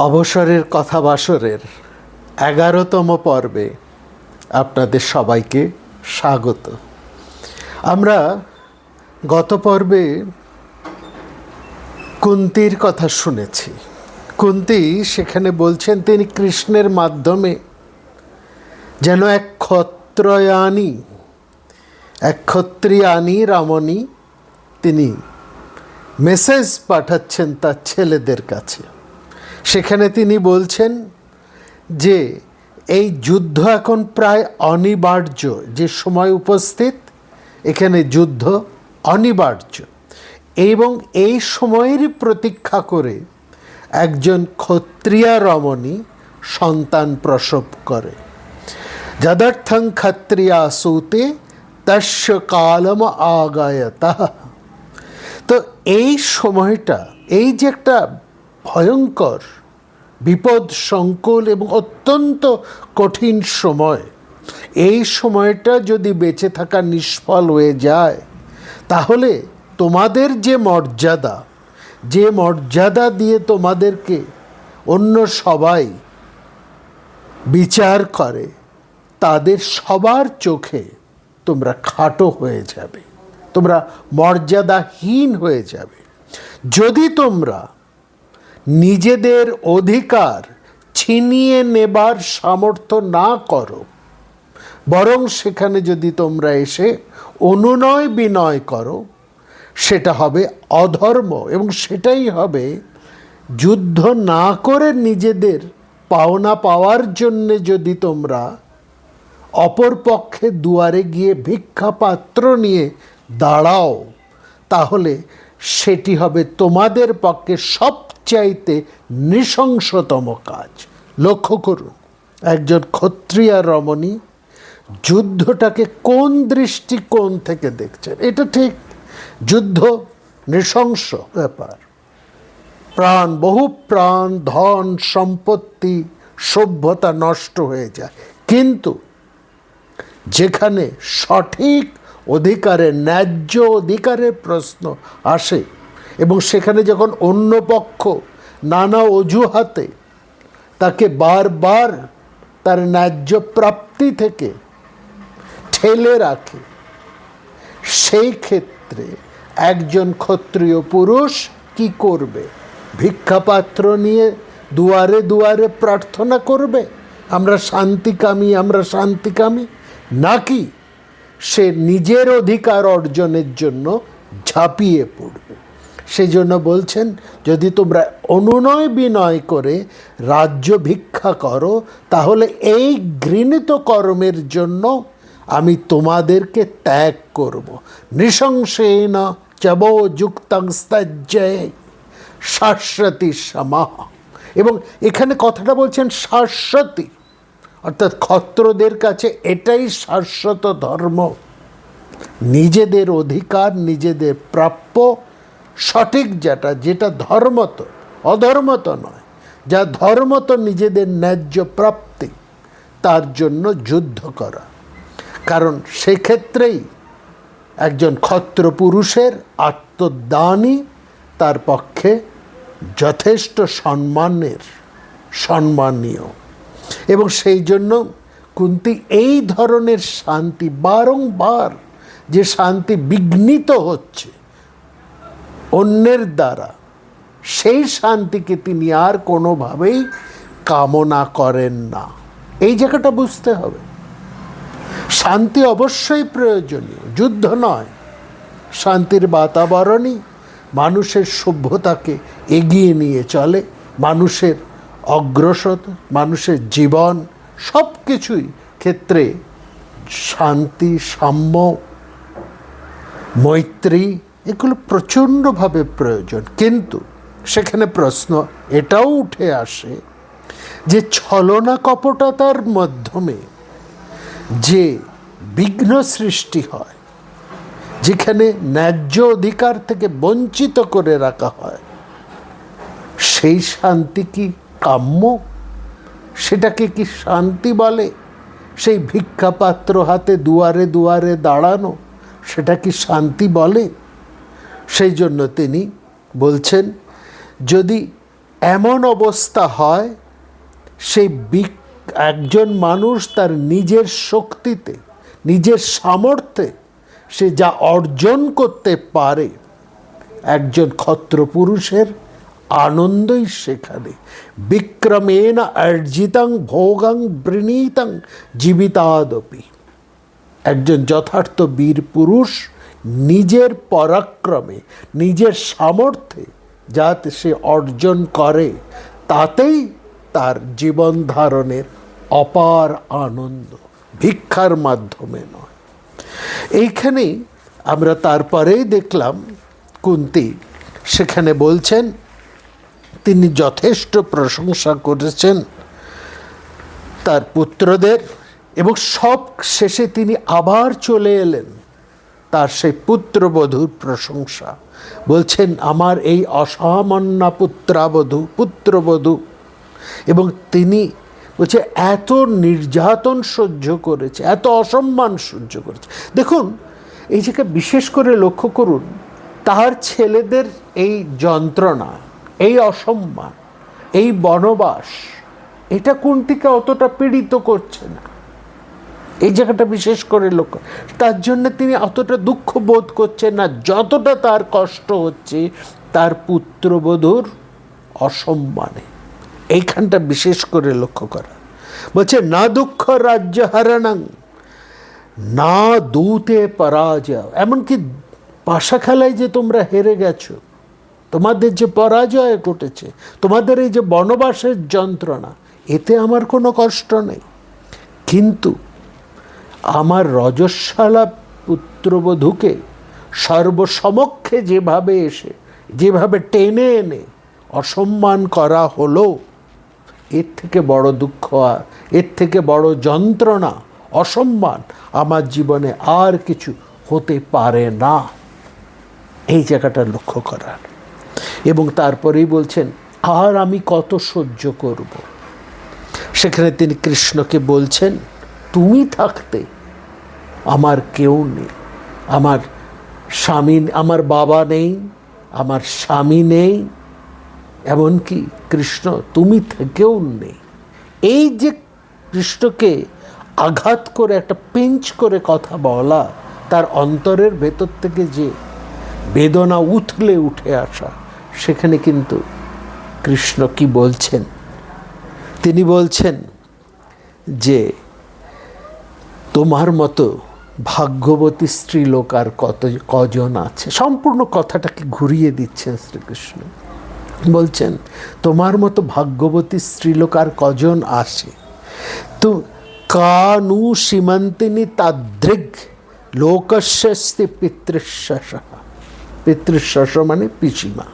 অবসরের কথা বাসরের 11তম পর্বে আপনাদের সবাইকে স্বাগত। আমরা গত পর্বে কুন্তির কথা শুনেছি। কুন্তি সেখানে বলছেন তিনি কৃষ্ণের মাধ্যমে যেন এক ক্ষত্রিয়ানী রামণী তিনি মেসেজ পাঠাচ্ছেন তার ছেলেদের কাছে। সেখানে তিনি বলছেন যে এই যুদ্ধ এখন প্রায় অনিবার্য, যে সময় উপস্থিত এখানে যুদ্ধ অনিবার্য, এবং এই সময়েরই প্রতীক্ষা করে একজন ক্ষত্রিয়া রমণী সন্তান প্রসব করে। যদর্থং ক্ষত্রিয়া সুতে তস্য কালম আগায়তঃ। তো এই সময়টা, এই যে একটা ভয়ঙ্কর বিপদ সংকুল এবং অত্যন্ত কঠিন সময়, এই সময়টা যদি বেঁচে থাকা নিষ্ফল হয়ে যায় তাহলে তোমাদের যে মর্যাদা দিয়ে তোমাদেরকে অন্য সবাই বিচার করে, তাদের সবার চোখে তোমরা খাটো হয়ে যাবে, তোমরা মর্যাদাহীন হয়ে যাবে। যদি তোমরা নিজেদের অধিকার ছিনিয়ে নেবার সামর্থ্য না করো, বরং সেখানে যদি তোমরা এসে অনুনয় বিনয় করো, সেটা হবে অধর্ম, এবং সেটাই হবে যুদ্ধ না করে নিজেদের পাওনা পাওয়ার জন্যে যদি তোমরা অপর পক্ষে দুয়ারে গিয়ে ভিক্ষাপাত্র নিয়ে দাঁড়াও, তাহলে সেটি হবে তোমাদের পক্ষে সবচাইতে নৃশংসতম কাজ। লক্ষ্য করুন, একজন ক্ষত্রিয়া রমণী যুদ্ধটাকে কোন দৃষ্টিকোণ থেকে দেখছেন। এটা ঠিক, যুদ্ধ নৃশংস ব্যাপার, বহু প্রাণ, ধন সম্পত্তি, সভ্যতা নষ্ট হয়ে যায়, কিন্তু যেখানে সঠিক অধিকারের, ন্যায্য অধিকারের প্রশ্ন আসে, এবং সেখানে যখন অন্য পক্ষ নানা অজুহাতে তাকে বারবার তার ন্যায্য প্রাপ্তি থেকে ঠেলে রাখে, সেই ক্ষেত্রে একজন ক্ষত্রিয় পুরুষ কি করবে? ভিক্ষাপাত্র নিয়ে দুয়ারে দুয়ারে প্রার্থনা করবে আমরা শান্তিকামী, নাকি সে নিজের অধিকার অর্জনের জন্য ঝাঁপিয়ে পড়বে? সেই জন্য বলছেন, যদি তোমরা অনুনয় বিনয় করে রাজ্য ভিক্ষা করো, তাহলে এই ঘৃণিত কর্মের জন্য আমি তোমাদেরকে ত্যাগ করব। নৃশংসেন চবো যুক্তং স্তজ্জয়ে শাশ্বতী সমাহ। এবং এখানে কথাটা বলছেন শাশ্বতী, অর্থাৎ ক্ষত্রদের কাছে এটাই শাশ্বত ধর্ম। নিজেদের অধিকার, নিজেদের প্রাপ্য, সঠিক যেটা ধর্মত, অধর্মত নয়, যা ধর্মত নিজেদের ন্যায্য প্রাপ্তি, তার জন্য যুদ্ধ করা। কারণ সেক্ষেত্রেই একজন ক্ষত্র পুরুষের আত্মদানই তার পক্ষে যথেষ্ট সম্মানীয়। এবং সেই জন্য কুন্তি এই ধরনের শান্তি, বারংবার যে শান্তি বিঘ্নিত হচ্ছে অন্যের দ্বারা, সেই শান্তিকে তিনি আর কোনোভাবেই কামনা করেন না। এই জায়গাটা বুঝতে হবে। শান্তি অবশ্যই প্রয়োজনীয়, যুদ্ধ নয়। শান্তির বাতাবরণই মানুষের সভ্যতাকে এগিয়ে নিয়ে চলে, মানুষের অগ্রসরতা, মানুষের জীবন, সব কিছুই ক্ষেত্রে শান্তি, সাম্য, মৈত্রী, এগুলো প্রচণ্ডভাবে প্রয়োজন। কিন্তু সেখানে প্রশ্ন এটাও উঠে আসে যে ছলনা কপটতার মাধ্যমে যে বিঘ্ন সৃষ্টি হয়, যেখানে ন্যায্য অধিকার থেকে বঞ্চিত করে রাখা হয়, সেই শান্তি কি কাম্য? সেটাকে কি শান্তি বলে? সেই ভিক্ষাপাত্র হাতে দুয়ারে দুয়ারে দাঁড়ানো, সেটা কি শান্তি বলে? সেই জন্য তিনি বলছেন, যদি এমন অবস্থা হয়, সেই একজন মানুষ তার নিজের শক্তিতে, নিজের সামর্থ্যে সে যা অর্জন করতে পারে, একজন ক্ষত্রপুরুষের আনন্দই সেখানে। বিক্রমেণ অর্জিতং ভোগং বৃণীতং জীবিতাদপি। একজন যথার্থ বীর পুরুষ নিজের পরাক্রমে, নিজের সামর্থ্যে যাতে সে অর্জন করে, তাতেই তার জীবন ধারণের অপার আনন্দ, ভিক্ষার মাধ্যমে নয়। এইখানেই আমরা তারপরেই দেখলাম কুন্তী সেখানে বলছেন, তিনি যথেষ্ট প্রশংসা করেছেন তার পুত্রদের, এবং সব শেষে তিনি আবার চলে এলেন তার সেই পুত্রবধূর প্রশংসা। বলছেন, আমার এই অসামান্যা পুত্রবধূ, এবং তিনি বলছে এত নির্যাতন সহ্য করেছে, এত অসম্মান সহ্য করেছে। দেখুন, এই জায়গায় বিশেষ করে লক্ষ্য করুন, তার ছেলেদের এই যন্ত্রণা, এই অসম্মান, এই বনবাস, এটা কুন্তীকে অতটা পীড়িত করছে না। এই জায়গাটা বিশেষ করে লক্ষ্য, তার জন্য তিনি অতটা দুঃখ বোধ করছেন না যতটা তার কষ্ট হচ্ছে তার পুত্রবধূর অসম্মানে। এইখানটা বিশেষ করে লক্ষ্য করা। বলছে, না দুঃখ রাজ্য হারানাং না দূতে পরাজয়। এমনকি পাশা খেলায় যে তোমরা হেরে গেছো, তোমাদের যে পরাজয় ঘটেছে, তোমাদের এই যে বনবাসের যন্ত্রণা, এতে আমার কোনো কষ্ট নেই। কিন্তু আমার রজস্বালা পুত্রবধূকে সর্বসমক্ষে যেভাবে টেনে এনে অসম্মান করা হলো, এর থেকে বড় দুঃখ, এর থেকে বড় যন্ত্রণা, অসম্মান আমার জীবনে আর কিছু হতে পারে না। এই জায়গাটা লক্ষ্য করার। এবং তারপরেই বলছেন, আর আমি কত সহ্য করব। সেখানে তিনি কৃষ্ণকে বলছেন, তুমি থাকতে আমার কেউ নেই, আমার স্বামী, আমার বাবা নেই, আমার স্বামী নেই, এমনকি কৃষ্ণ তুমি থেকেও নেই। এই যে কৃষ্ণকে আঘাত করে, একটা পিঞ্চ করে কথা বলা, তার অন্তরের ভেতর থেকে যে বেদনা উথলে উঠে আসা, সেখানে কিন্তু কৃষ্ণ কি বলছেন? তিনি বলছেন যে তোমার মতো ভাগ্যবতী স্ত্রীলোক আর কজন আছে। সম্পূর্ণ কথাটাকে ঘুরিয়ে দিচ্ছেন শ্রীকৃষ্ণ। বলছেন, তোমার মতো ভাগ্যবতী স্ত্রীলোক আর কজন আসে? তো কানু সীমান্তিনী তাদৃগ লোকস্যস্তি পিতৃশ্বশ। পিতৃশ্বশ মানে পিসিমা।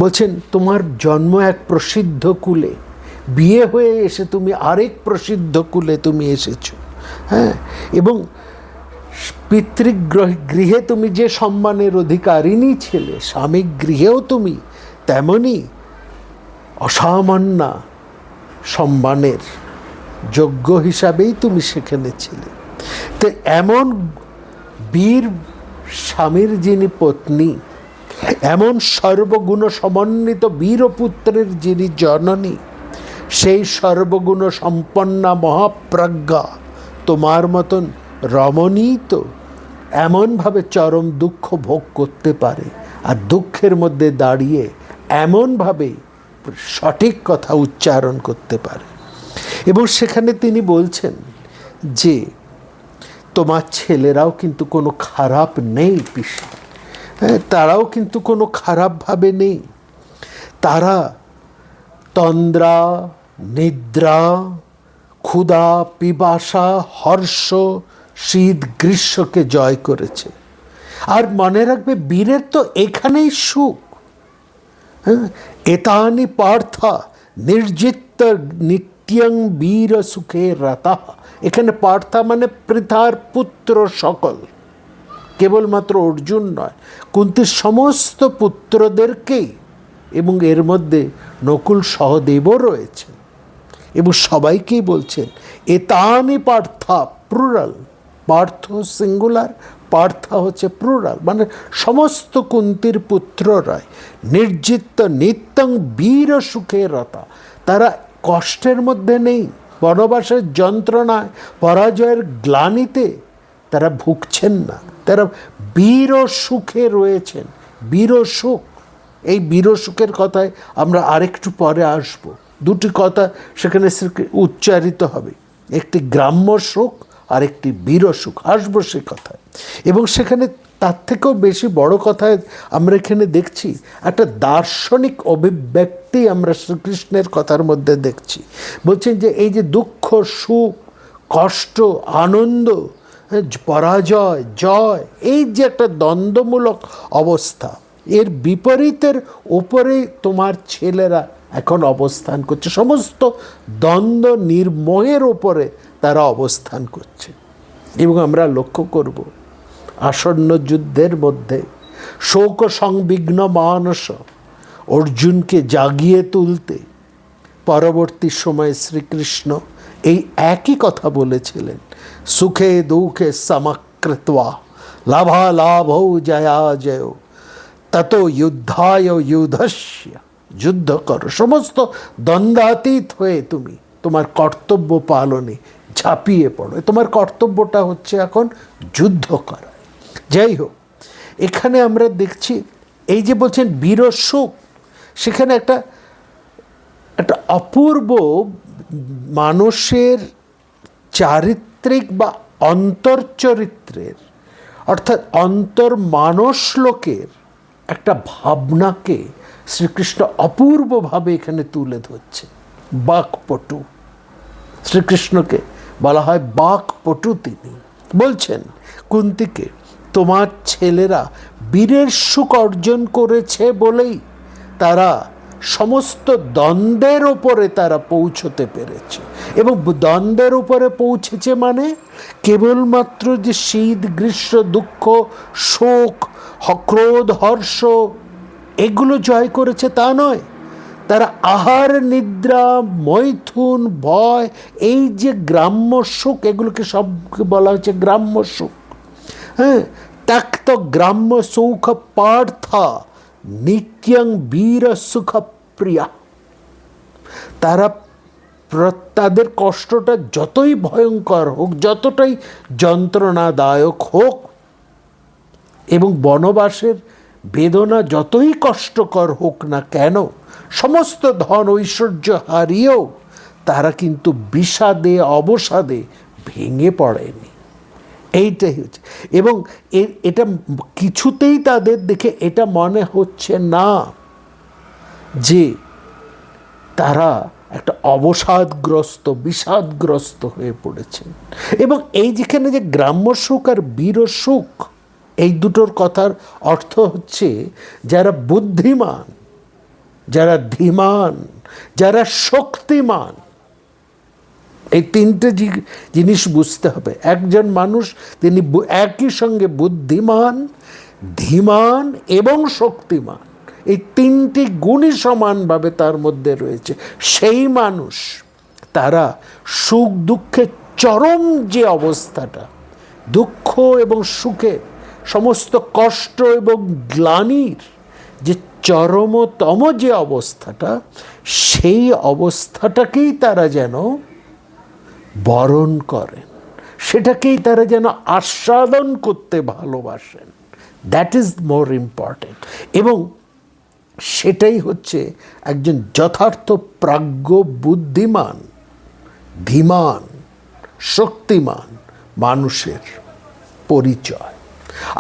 বলছেন, তোমার জন্ম এক প্রসিদ্ধ কুলে, বিয়ে হয়ে এসে তুমি আরেক প্রসিদ্ধ কুলে তুমি এসেছো। হ্যাঁ, এবং পিতৃগৃহে তুমি যে সম্মানের অধিকারিণী ছিলে, স্বামী গৃহেও তুমি তেমনই অসামান্য সম্মানের যোগ্য হিসাবেই তুমি সেখানে ছিলে। তো এমন বীর স্বামীর যিনি পত্নী, এমন সর্বগুণ সমন্বিত বীরপুত্রের যিনি জননী, সেই সর্বগুণ সম্পন্না মহাপ্রজ্ঞা তোমার মতন রমণী তো এমনভাবে চরম দুঃখ ভোগ করতে পারে, আর দুঃখের মধ্যে দাঁড়িয়ে এমনভাবে সঠিক কথা উচ্চারণ করতে পারে। এবং সেখানে তিনি বলছেন যে তোমার ছেলেরাও কিন্তু কোনো খারাপ নেই পিসি। হ্যাঁ, তারাও কিন্তু কোনো খারাপভাবে নেই। তারা তন্দ্রা, নিদ্রা, ক্ষুধা, পিপাসা, হর্ষ, শীত, গ্রীষ্মকে জয় করেছে। আর মনে রাখবে, বীরের তো এখানেই সুখ। হ্যাঁ, এতানি পার্থা নির্জিত নিত্যং বীর সুখে রতা। এখানে পার্থা মানে পৃথার পুত্র সকল, কেবলমাত্র অর্জুন নয়, কুন্তীর সমস্ত পুত্রদেরকেই, এবং এর মধ্যে নকুল সহদেবও রয়েছে, এবং সবাইকেই বলছেন এতানি পার্থা, প্লুরাল, পার্থ সিঙ্গুলার, পার্থা হচ্ছে প্লুরাল, মানে সমস্ত কুন্তির পুত্ররাই নির্জিত নিত্যং বীর সুখে রতা, তারা কষ্টের মধ্যে নেই, বনবাসের যন্ত্রণায় পরাজয়ের গ্লানিতে তারা ভুগছেন না, তারা বীর সুখে রয়েছেন। বীর সুখ, এই বীর সুখের কথায় আমরা আরেকটু পরে আসব। দুটি কথা সেখানে উচ্চারিত হবে, একটি গ্রাম্য সুখ আর একটি বীর সুখ, আসবো সে কথায়। এবং সেখানে তার থেকেও বেশি বড় কথায় আমরা এখানে দেখছি একটা দার্শনিক অভিব্যক্তি আমরা শ্রীকৃষ্ণের কথার মধ্যে দেখছি। বলছেন যে এই যে দুঃখ, সুখ, কষ্ট, আনন্দ, পরাজয়, জয়, এই যে একটা দ্বন্দ্বমূলক অবস্থা, এর বিপরীতের ওপরে তোমার ছেলেরা এখন অবস্থান করছে। সমস্ত দ্বন্দ্ব নির্মোহের ওপরে তারা অবস্থান করছে। এবং আমরা লক্ষ্য করব আসন্ন যুদ্ধের মধ্যে শোক সংবিঘ্ন মানস অর্জুনকে জাগিয়ে তুলতে পরবর্তী সময়ে শ্রীকৃষ্ণ এই একই কথা বলেছিলেন, সুখে দুঃখে সমকৃত্বা লাভালাভ জয়া জয় তত যুদ্ধায় যুধস্য, যুদ্ধ করো, সমস্ত দ্বন্দ্বাতীত হয়ে তুমি তোমার কর্তব্য পালনে ঝাঁপিয়ে পড়ো। তোমার কর্তব্যটা হচ্ছে এখন যুদ্ধ করা। যাই হোক, এখানে আমরা দেখছি এই যে বলছেন বীর সুখ, সেখানে একটা অপূর্ব মানুষের চারিত্রিক বা অন্তর্চরিত্রের, অর্থাৎ অন্তর মানুষ লোকের একটা ভাবনাকে শ্রীকৃষ্ণ অপূর্বভাবে এখানে তুলে ধরছে। বাকপটু, শ্রীকৃষ্ণকে বলা হয় বাকপটু। তিনি বলছেন কুন্তিকে, তোমার ছেলেরা বীরের সুখ অর্জন করেছে বলেই তারা সমস্ত দ্বন্দ্বের ওপরে তারা পৌঁছতে পেরেছে। এবং দ্বন্দ্বের উপরে পৌঁছেছে মানে কেবলমাত্র যে শীত, গ্রীষ্ম, দুঃখ, শোক, ক্রোধ, হর্ষ এগুলো জয় করেছে তা নয়, তারা আহার, নিদ্রা, মৈথুন, ভয়, এই যে গ্রাম্য সুখ, এগুলোকে সবকে বলা হচ্ছে গ্রাম্য সুখ। হ্যাঁ, ত্যক্ত গ্রাম্য সুখ পার্থা নিত্যং বীর সুখ প্রিয়া। তারা তাদের কষ্টটা যতই ভয়ঙ্কর হোক, যতটাই যন্ত্রণাদায়ক হোক, এবং বনবাসের বেদনা যতই কষ্টকর হোক না কেন, সমস্ত ধন ঐশ্বর্য হারিয়েও তারা কিন্তু বিষাদে অবসাদে ভেঙে পড়েনি। এইটাই হচ্ছে। এবং এটা কিছুতেই তাদের দেখে এটা মনে হচ্ছে না যে তারা একটা অবসাদগ্রস্ত, বিষাদগ্রস্ত হয়ে পড়েছেন। এবং এই যেখানে যে গ্রাম্য সুখ আর বীর সুখ, এই দুটোর কথার অর্থ হচ্ছে যারা বুদ্ধিমান, যারা ধীমান, যারা শক্তিমান। এই তিনটে জিনিস বুঝতে হবে। একজন মানুষ তিনি একই সঙ্গে বুদ্ধিমান, ধীমান এবং শক্তিমান, এই তিনটি গুণই সমানভাবে তার মধ্যে রয়েছে। সেই মানুষ তারা সুখ দুঃখের চরম যে অবস্থাটা, দুঃখ এবং সুখের সমস্ত কষ্ট এবং গ্লানির যে চরমতম যে অবস্থাটা, সেই অবস্থাটাকেই তারা যেন বরণ করেন, সেটাকেই তারা যেন আস্বাদন করতে ভালোবাসেন। That is more important. এবং সেটাই হচ্ছে একজন যথার্থ প্রাজ্ঞ, বুদ্ধিমান, ধীমান, শক্তিমান মানুষের পরিচয়।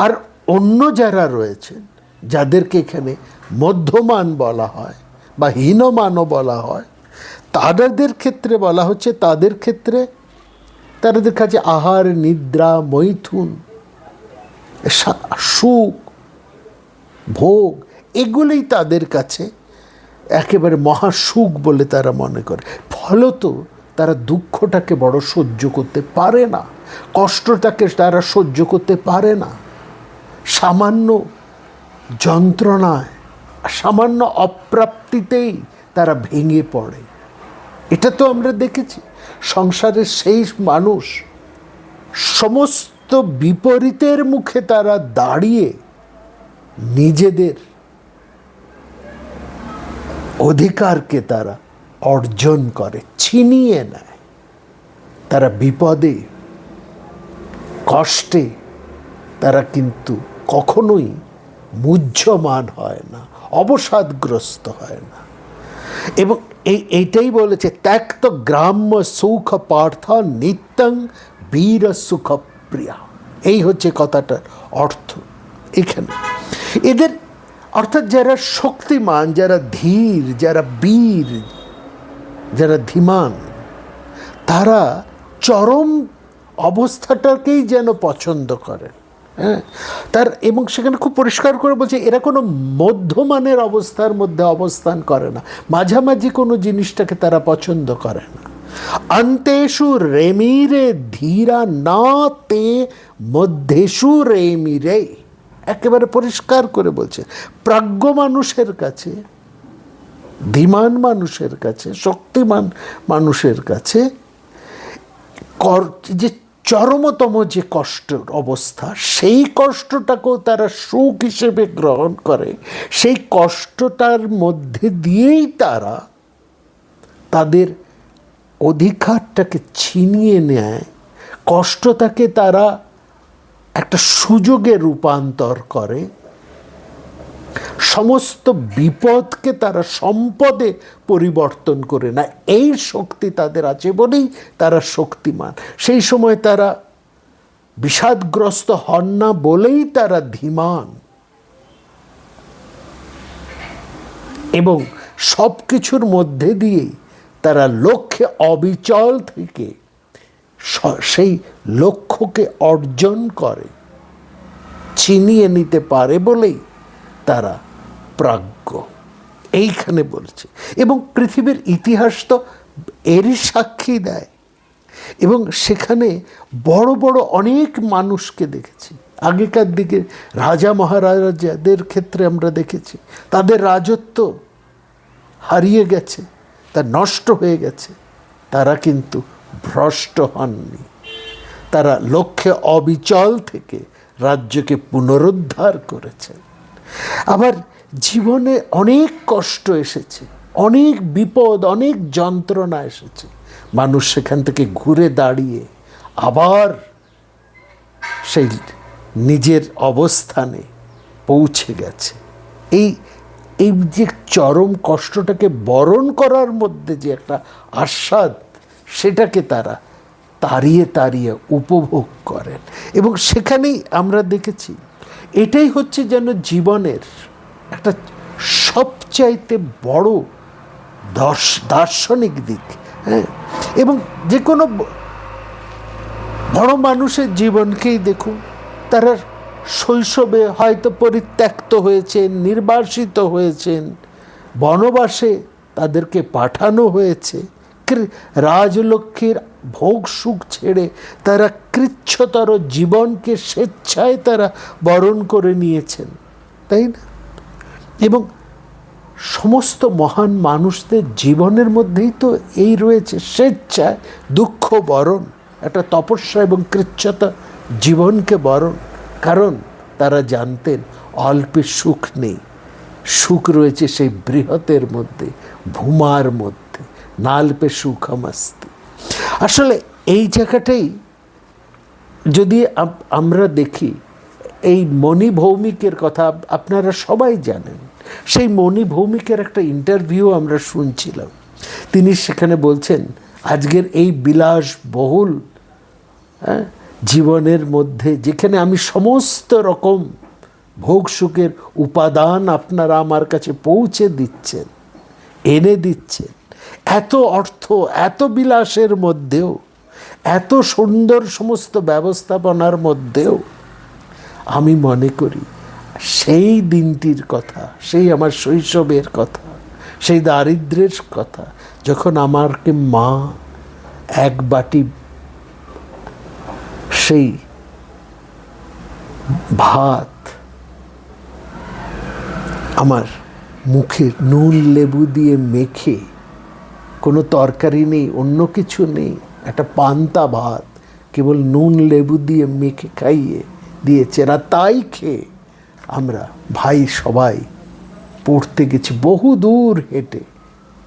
আর অন্য যারা রয়েছেন, যাদেরকে এখানে মধ্যমান বলা হয় বা হীনমানও বলা হয়, তাদের ক্ষেত্রে বলা হচ্ছে তাদের ক্ষেত্রে তাদের কাছে আহার, নিদ্রা, মৈথুন, সুখ, ভোগ এগুলোই তাদের কাছে একেবারে মহাসুখ বলে তারা মনে করে। ফলত তারা দুঃখটাকে বড় সহ্য করতে পারে না, কষ্টটাকে তারা সহ্য করতে পারে না। সামান্য যন্ত্রণায়, সামান্য অপ্রাপ্তিতেই তারা ভেঙে পড়ে। এটা তো আমরা দেখেছি। সংসারের সেই মানুষ সমস্ত সমস্ত বিপরীতের মুখে তারা দাঁড়িয়ে নিজেদের অধিকারকে তারা অর্জন করে, ছিনিয়ে নেয়। তারা বিপদে কষ্টে তারা কিন্তু কখনোই মুহ্যমান হয় না, অবসাদগ্রস্ত হয় না। এবং এইটাই বলেছে, ত্যক্ত গ্রাম্য সুখ পার্থ নিত্যং বীর সুখ প্রিয়া। এই হচ্ছে কথাটার অর্থ এখানে। এদের অর্থাৎ যারা শক্তিমান, যারা ধীর, যারা বীর, যারা ধীমান, তারা চরম অবস্থাটাকেই যেন পছন্দ করেন। হ্যাঁ, এবং সেখানে খুব পরিষ্কার করে বলছে এরা কোনো মধ্যমানের অবস্থার মধ্যে অবস্থান করে না, মাঝামাঝি কোনো জিনিসটাকে তারা পছন্দ করে না। অন্তেষু রেমিরে ধীরা না তে মধ্যেষু রেমিরে, একেবারে পরিষ্কার করে বলছে প্রাজ্ঞ মানুষের কাছে, ধীমান মানুষের কাছে, শক্তিমান মানুষের কাছে যে চরমতম যে কষ্টের অবস্থা, সেই কষ্টটাকেও তারা সুখ হিসেবে গ্রহণ করে। সেই কষ্টটার মধ্যে দিয়েই তারা তাদের অধিকারটাকে ছিনিয়ে নেয়, কষ্টটাকে তারা একটা সুযোগে রূপান্তর করে, সমস্ত বিপদকে তারা সম্পদে পরিবর্তন করে না। এই শক্তি তাদের আছে বলেই তারা শক্তিমান। সেই সময় তারা বিষাদগ্রস্ত হন না বলেই তারা ধীমান। এবং সব কিছুর মধ্যে দিয়েই তারা লক্ষ্যে অবিচল থেকে সেই লক্ষ্যকে অর্জন করে, ছিনিয়ে নিতে পারে বলেই তারা প্রাজ্ঞ। এইখানে বলছে। এবং পৃথিবীর ইতিহাস তো এরই সাক্ষী দেয়। এবং সেখানে বড় বড় অনেক মানুষকে দেখেছি। আগেকার দিকে রাজা মহারাজাদের ক্ষেত্রে আমরা দেখেছি তাদের রাজত্ব হারিয়ে গেছে, তা নষ্ট হয়ে গেছে, তারা কিন্তু ভ্রষ্ট হননি। তারা লক্ষ্যে অবিচল থেকে রাজ্যকে পুনরুদ্ধার করেছেন। আবার জীবনে অনেক কষ্ট এসেছে, অনেক বিপদ, অনেক যন্ত্রণা এসেছে, মানুষ সেখান থেকে ঘুরে দাঁড়িয়ে আবার সেই নিজের অবস্থানে পৌঁছে গেছে। এই যে চরম কষ্টটাকে বরণ করার মধ্যে যে একটা আস্বাদ, সেটাকে তারা তাড়িয়ে তাড়িয়ে উপভোগ করেন। এবং সেখানেই আমরা দেখেছি এটাই হচ্ছে যেন জীবনের একটা সবচাইতে বড় দার্শনিক দিক। হ্যাঁ, এবং যে কোনো বড় মানুষের জীবনকেই দেখুন, তারা শৈশবে হয়তো পরিত্যক্ত হয়েছেন, নির্বাসিত হয়েছেন, বনবাসে তাদেরকে পাঠানো হয়েছে, রাজলক্ষ্মীর ভোগ সুখ ছেড়ে তারা কৃচ্ছতর জীবনকে স্বেচ্ছায় তারা বরণ করে নিয়েছেন, তাই না? এবং সমস্ত মহান মানুষদের জীবনের মধ্যেই তো এই রয়েছে, স্বেচ্ছায় দুঃখ বরণ, একটা তপস্যা এবং কৃচ্ছতা জীবনকে বরণ। কারণ তারা জানতেন অল্পে সুখ নেই, সুখ রয়েছে সেই বৃহতের মধ্যে, ভূমার মধ্যে, নাল্পে সুখমস্তি। আসলে এই জায়গাটাই যদি আমরা দেখি, এই মণি ভৌমিকের কথা আপনারা সবাই জানেন। সেই মণি ভৌমিকের একটা ইন্টারভিউ আমরা শুনছিলাম। তিনি সেখানে বলছেন, আজকের এই বিলাসবহুল জীবনের মধ্যে যেখানে আমি সমস্ত রকম ভোগ সুখের উপাদান আপনারা আমার কাছে পৌঁছে দিচ্ছেন, এনে দিচ্ছেন, এত অর্থ, এত বিলাসের মধ্যেও, এত সুন্দর সমস্ত ব্যবস্থাপনার মধ্যেও আমি মনে করি সেই দিনটির কথা, সেই আমার শৈশবের কথা, সেই দারিদ্র্যের কথা, যখন আমাকে মা এক বাটি সেই ভাত আমার মুখে নুন লেবু দিয়ে মেখে, কোনো তরকারি নেই, অন্য কিছু নেই, একটা পান্তা ভাত কেবল নুন লেবু দিয়ে মেখে খাইয়ে দিয়েছে, আর তাই খেয়ে আমরা ভাই সবাই পড়তে গেছি বহু দূর হেঁটে,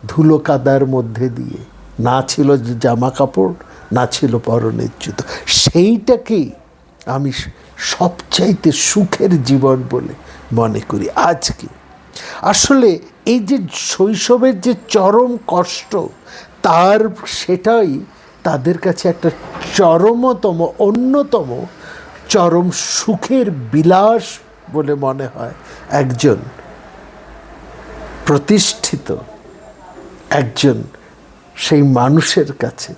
ধুলো কাদার মধ্যে দিয়ে, না ছিল জামা কাপড়, না ছিল পরনের জুতো। সেইটাকেই আমি সবচাইতে সুখের জীবন বলে মনে করি আজকে। আসলে এই যে শৈশবের যে চরম কষ্ট, সেটাই তাদের কাছে একটা চরমতম, অন্যতম চরম সুখের বিলাস বলে মনে হয় একজন প্রতিষ্ঠিত একজন সেই মানুষের কাছে,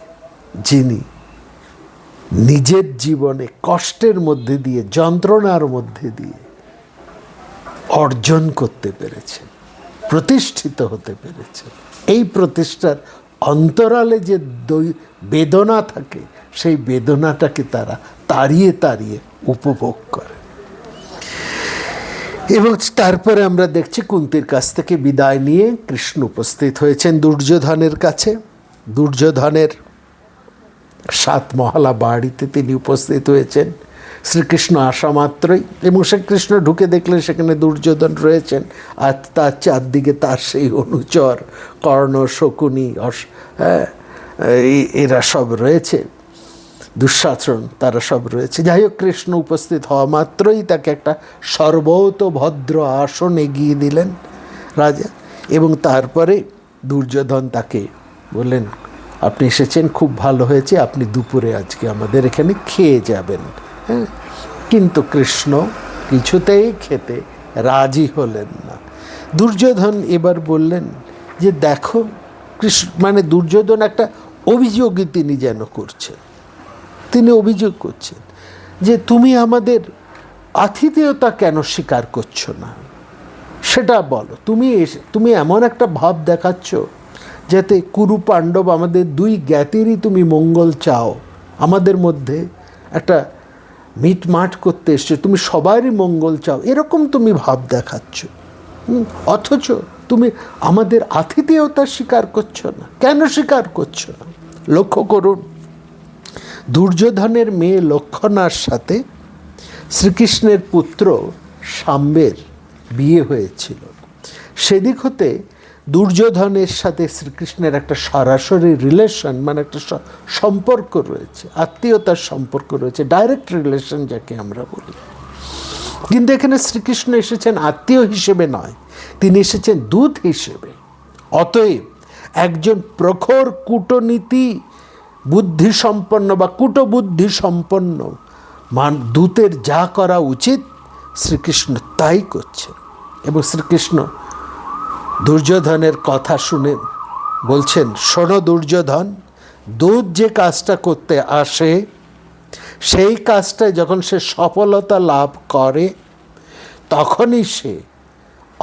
যিনি নিজের জীবনে কষ্টের মধ্যে দিয়ে, যন্ত্রণার মধ্যে দিয়ে অর্জন করতে পেরেছেন, প্রতিষ্ঠিত হতে পেরেছেন। এই প্রতিষ্ঠার অন্তরালে যে বেদনা থাকে, সেই বেদনাটাকে তারা তাড়িয়ে তাড়িয়ে উপভোগ করে। এবং তারপরে আমরা দেখছি কুন্তির কাছ থেকে বিদায় নিয়ে কৃষ্ণ উপস্থিত হয়েছেন দুর্যোধনের কাছে। দুর্যোধনের 7 মহলা বাড়িতে তিনি উপস্থিত হয়েছেন শ্রীকৃষ্ণ আসা মাত্রই, এবং শ্রীকৃষ্ণ ঢুকে দেখলেন সেখানে দুর্যোধন রয়েছেন, আর তার চারদিকে তার সেই অনুচর কর্ণ, শকুনি, এরা সব রয়েছে, দুঃশাসন, তারা সব রয়েছে। যাই হোক, কৃষ্ণ উপস্থিত হওয়া মাত্রই তাকে একটা সর্বতোভদ্র আসন এগিয়ে দিলেন রাজা, এবং তারপরে দুর্যোধন তাকে বললেন, আপনি এসেছেন, খুব ভালো হয়েছে, আপনি দুপুরে আজকে আমাদের এখানে খেয়ে যাবেন। হ্যাঁ, কিন্তু কৃষ্ণ কিছুতেই খেতে রাজি হলেন না। দুর্যোধন এবার বললেন যে দেখো, দুর্যোধন একটা অভিযোগই তিনি যেন করছেন, তিনি অভিযোগ করছেন যে তুমি আমাদের আতিথেয়তা কেন স্বীকার করছো না, সেটা বলো। তুমি এমন একটা ভাব দেখাচ্ছ যাতে কুরু পাণ্ডব আমাদের 2 জ্ঞাতিরই তুমি মঙ্গল চাও, আমাদের মধ্যে একটা মিটমাট করতে এসছো, তুমি সবারই মঙ্গল চাও, এরকম তুমি ভাব দেখাচ্ছ, অথচ তুমি আমাদের আতিথেয়তা স্বীকার করছো না। কেন স্বীকার করছো না? লক্ষ্য করুন, দুর্যোধনের মেয়ে লক্ষণার সাথে শ্রীকৃষ্ণের পুত্র শাম্বের বিয়ে হয়েছিল। সেদিক হতে দুর্যোধনের সাথে শ্রীকৃষ্ণের একটা সরাসরি রিলেশন, একটা সম্পর্ক রয়েছে, আত্মীয়তার সম্পর্ক রয়েছে, ডাইরেক্ট রিলেশন যাকে আমরা বলি। কিন্তু এখানে শ্রীকৃষ্ণ এসেছেন আত্মীয় হিসেবে নয়, তিনি এসেছেন দূত হিসেবে। অতএব একজন প্রখর কূটনীতি বুদ্ধিসম্পন্ন বা কূটবুদ্ধি সম্পন্ন দূতের যা করা উচিত শ্রীকৃষ্ণ তাই করছেন। এবং শ্রীকৃষ্ণ দুর্যোধনের কথা শুনে বলছেন, শোনো দুর্যোধন, দূত যে কাজটা করতে আসে, সেই কাজটায় যখন সে সফলতা লাভ করে তখনই সে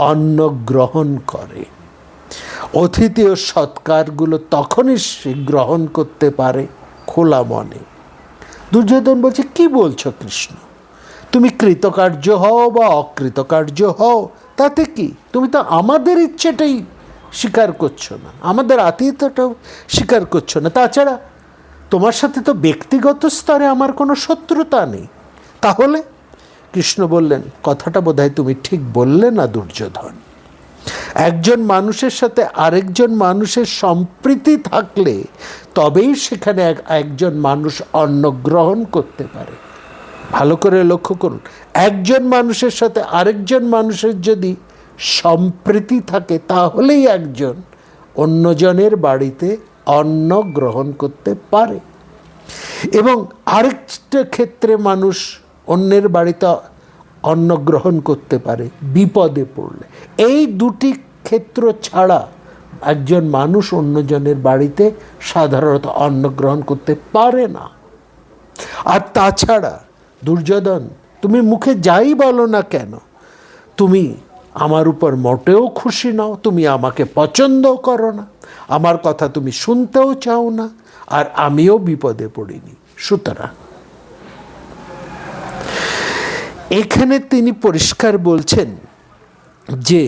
অন্ন গ্রহণ করে, অতিথি ও সৎকারগুলো তখনই সে গ্রহণ করতে পারে খোলা মনে। দুর্যোধন বলছে, কি বলছো কৃষ্ণ, তুমি কৃতকার্য হও বা অকৃতকার্য হও তাতে কি, তুমি তো আমাদের ইচ্ছেটাই স্বীকার করছো না, আমাদের আতিথ্যটাও স্বীকার করছো না। তাছাড়া তোমার সাথে তো ব্যক্তিগত স্তরে আমার কোনো শত্রুতা নেই। তাহলে কৃষ্ণ বললেন, কথাটা বোধহয় তুমি ঠিক বললে না দুর্যোধন। একজন মানুষের সাথে আরেকজন মানুষের সম্প্রীতি থাকলে তবেই সেখানে একজন মানুষ অন্ন গ্রহণ করতে পারে। ভালো করে লক্ষ্য করুন, একজন মানুষের সাথে আরেকজন মানুষের যদি সম্প্রীতি থাকে তাহলেই একজন অন্যজনের বাড়িতে অন্ন গ্রহণ করতে পারে। এবং আরেকটা ক্ষেত্রে মানুষ অন্যের বাড়িতে অন্ন গ্রহণ করতে পারে বিপদে পড়লে। এই দুটি ক্ষেত্র ছাড়া একজন মানুষ অন্যজনের বাড়িতে সাধারণত অন্ন গ্রহণ করতে পারে না। আর তাছাড়া দুর্যোধন, তুমি মুখে যাই বলো না কেন, তুমি আমার উপর মোটেও খুশি নও, তুমি আমাকে পছন্দও করো না, আমার কথা তুমি শুনতেও চাও না, আর আমিও বিপদে পড়িনি। সুতরাং এখানে তিনি পরিষ্কার বলছেন যে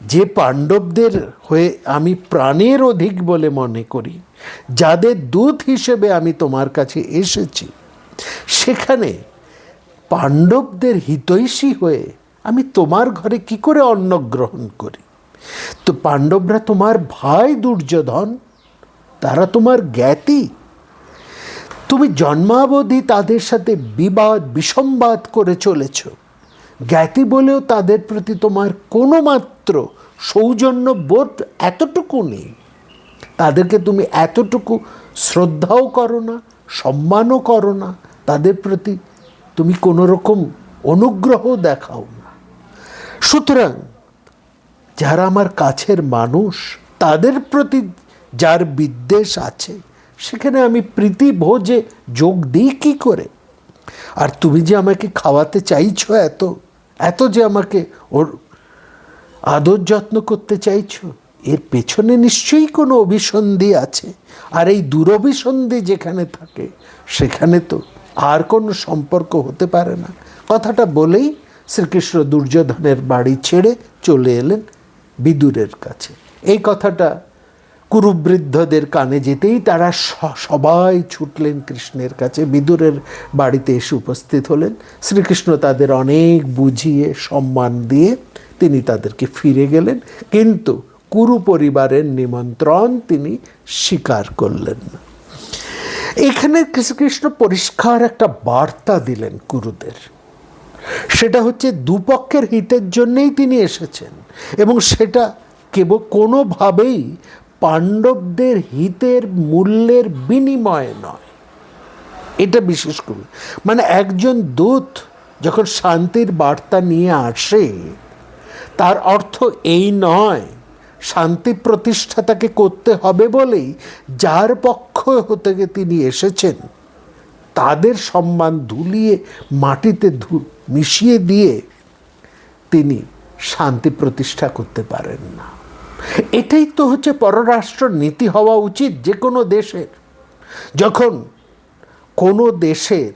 যে পাণ্ডবদের হয়ে আমি প্রাণের অধিক বলে মনে করি, যাদের দূত হিসেবে আমি তোমার কাছে এসেছি, সেখানে পাণ্ডবদের হিতৈষী হয়ে আমি তোমার ঘরে কি করে অন্ন গ্রহণ করি? তো পাণ্ডবরা তোমার ভাই দুর্যোধন, তারা তোমার জ্ঞাতি। তুমি জন্মাবধি তাদের সাথে বিবাদ বিসম্বাদ করে চলেছ। জ্ঞাতি বলেও তাদের প্রতি তোমার কোনো মাত্র সৌজন্য বোধ এতটুকু নেই। তাদেরকে তুমি এতটুকু শ্রদ্ধাও করো না, সম্মানও করো না, তাদের প্রতি তুমি কোনো রকম অনুগ্রহ দেখাও না। সুতরাং যারা আমার কাছের মানুষ, তাদের প্রতি যার বিদ্বেষ আছে, সেখানে আমি প্রীতি ভোজে যোগ দিই কী করে? আর তুমি যে আমাকে খাওয়াতে চাইছো, এত এত যে আমাকে ওর আদর যত্ন করতে চাইছো, এর পেছনে নিশ্চয়ই কোনো অভিসন্ধি আছে। আর এই দুরভিসন্ধি যেখানে থাকে, সেখানে তো আর কোনো সম্পর্ক হতে পারে না। কথাটা বলেই শ্রীকৃষ্ণ দুর্যোধনের বাড়ি ছেড়ে চলে এলেন বিদুরের কাছে। এই কথাটা কুরুবৃদ্ধদের কানে যেতেই তারা সবাই ছুটলেন কৃষ্ণের কাছে, বিদুরের বাড়িতে এসে উপস্থিত হলেন। শ্রীকৃষ্ণ তাদের অনেক বুঝিয়ে সম্মান দিয়ে তিনি তাদেরকে ফিরে গেলেন, কিন্তু কুরু পরিবারের নিমন্ত্রণ তিনি স্বীকার করলেন না। এখানে শ্রীকৃষ্ণ পরিষ্কার একটা বার্তা দিলেন কুরুদের। সেটা হচ্ছে দুপক্ষের হিতের জন্যেই তিনি এসেছেন, এবং সেটা কেবল কোনোভাবেই পাণ্ডবদের হিতের মূল্যের বিনিময়ে নয়। এটা বিশেষ করে, মানে একজন দূত যখন শান্তির বার্তা নিয়ে আসে, তার অর্থ এই নয় শান্তি প্রতিষ্ঠা তাকে করতে হবে বলেই যার পক্ষ হতে তিনি এসেছেন তাদের সম্মান ধুলিয়ে মাটিতে মিশিয়ে দিয়ে তিনি শান্তি প্রতিষ্ঠা করতে পারেন না। এটাই তো হচ্ছে পররাষ্ট্র নীতি হওয়া উচিত যে কোনো দেশের। যখন কোনো দেশের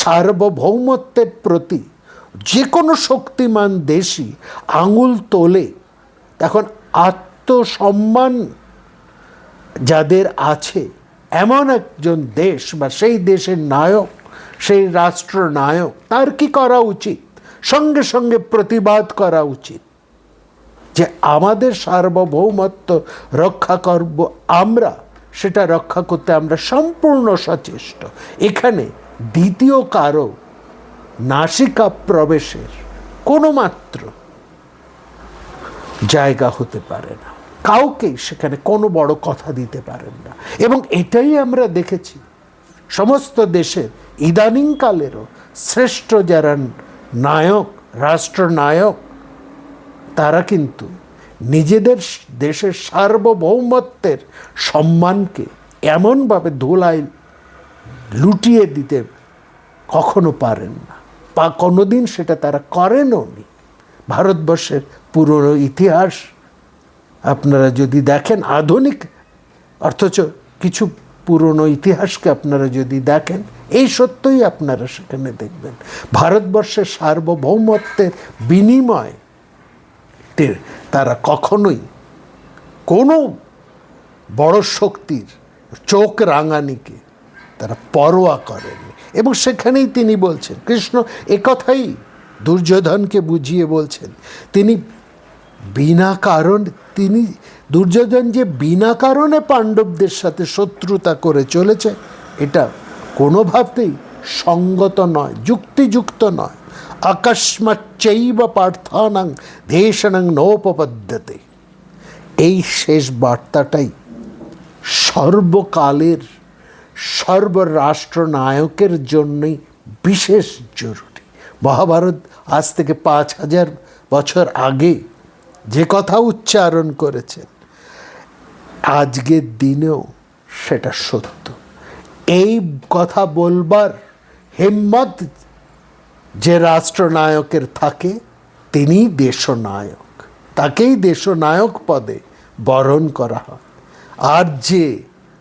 সার্বভৌমত্বের প্রতি যে কোনো শক্তিমান দেশই আঙুল তোলে, তখন আত্মসম্মান যাদের আছে এমন একজন দেশ বা সেই দেশের নায়ক, সেই রাষ্ট্রনায়ক, তার কি করা উচিত? সঙ্গে সঙ্গে প্রতিবাদ করা উচিত যে আমাদের সার্বভৌমত্ব রক্ষা করব আমরা, সেটা রক্ষা করতে আমরা সম্পূর্ণ সচেষ্ট। এখানে দ্বিতীয় কারো নাসিকা প্রবেশের কোনো মাত্র জায়গা হতে পারে না। কাউকেই সেখানে কোনো বড় কথা দিতে পারেন না। এবং এটাই আমরা দেখেছি সমস্ত দেশের ইদানিংকালেরও শ্রেষ্ঠ যারা নায়ক, রাষ্ট্রনায়ক, তারা কিন্তু নিজেদের দেশের সার্বভৌমত্বের সম্মানকে এমনভাবে ধুলায় লুটিয়ে দিতে কখনো পারেন না, বা কোনোদিন সেটা তারা করেনও নি। ভারতবর্ষের পুরনো ইতিহাস আপনারা যদি দেখেন, আধুনিক অথচ কিছু পুরনো ইতিহাসকে আপনারা যদি দেখেন, এই সত্যই আপনারা সেখানে দেখবেন ভারতবর্ষের সার্বভৌমত্বের বিনিময়ে তারা কখনোই কোনো বড় শক্তির চোখ রাঙানিকে তারা পরোয়া করেননি। এবং সেখানেই তিনি বলছেন, কৃষ্ণ একথাই দুর্যোধনকে বুঝিয়ে বলছেন, দুর্যোধন যে বিনা কারণে পাণ্ডবদের সাথে শত্রুতা করে চলেছে, এটা কোনোভাবেই সঙ্গত নয়, যুক্তিযুক্ত নয়। আকস্মাচ্চৈব পার্থানাং দেশানাং নোপপদ্যতে। এই শেষ বার্তাটাই সর্বকালের সর্বরাষ্ট্রনায়কের জন্যই বিশেষ জরুরি। মহাভারত আজ থেকে 5000 বছর আগে যে কথা উচ্চারণ করেছেন, আজকের দিনেও সেটা সত্য। এই কথা বলবার হিম্মত যে রাষ্ট্রনায়কের থাকে, তিনিই দেশনায়ক, তাকেই দেশনায়ক পদে বরণ করা হয়। আর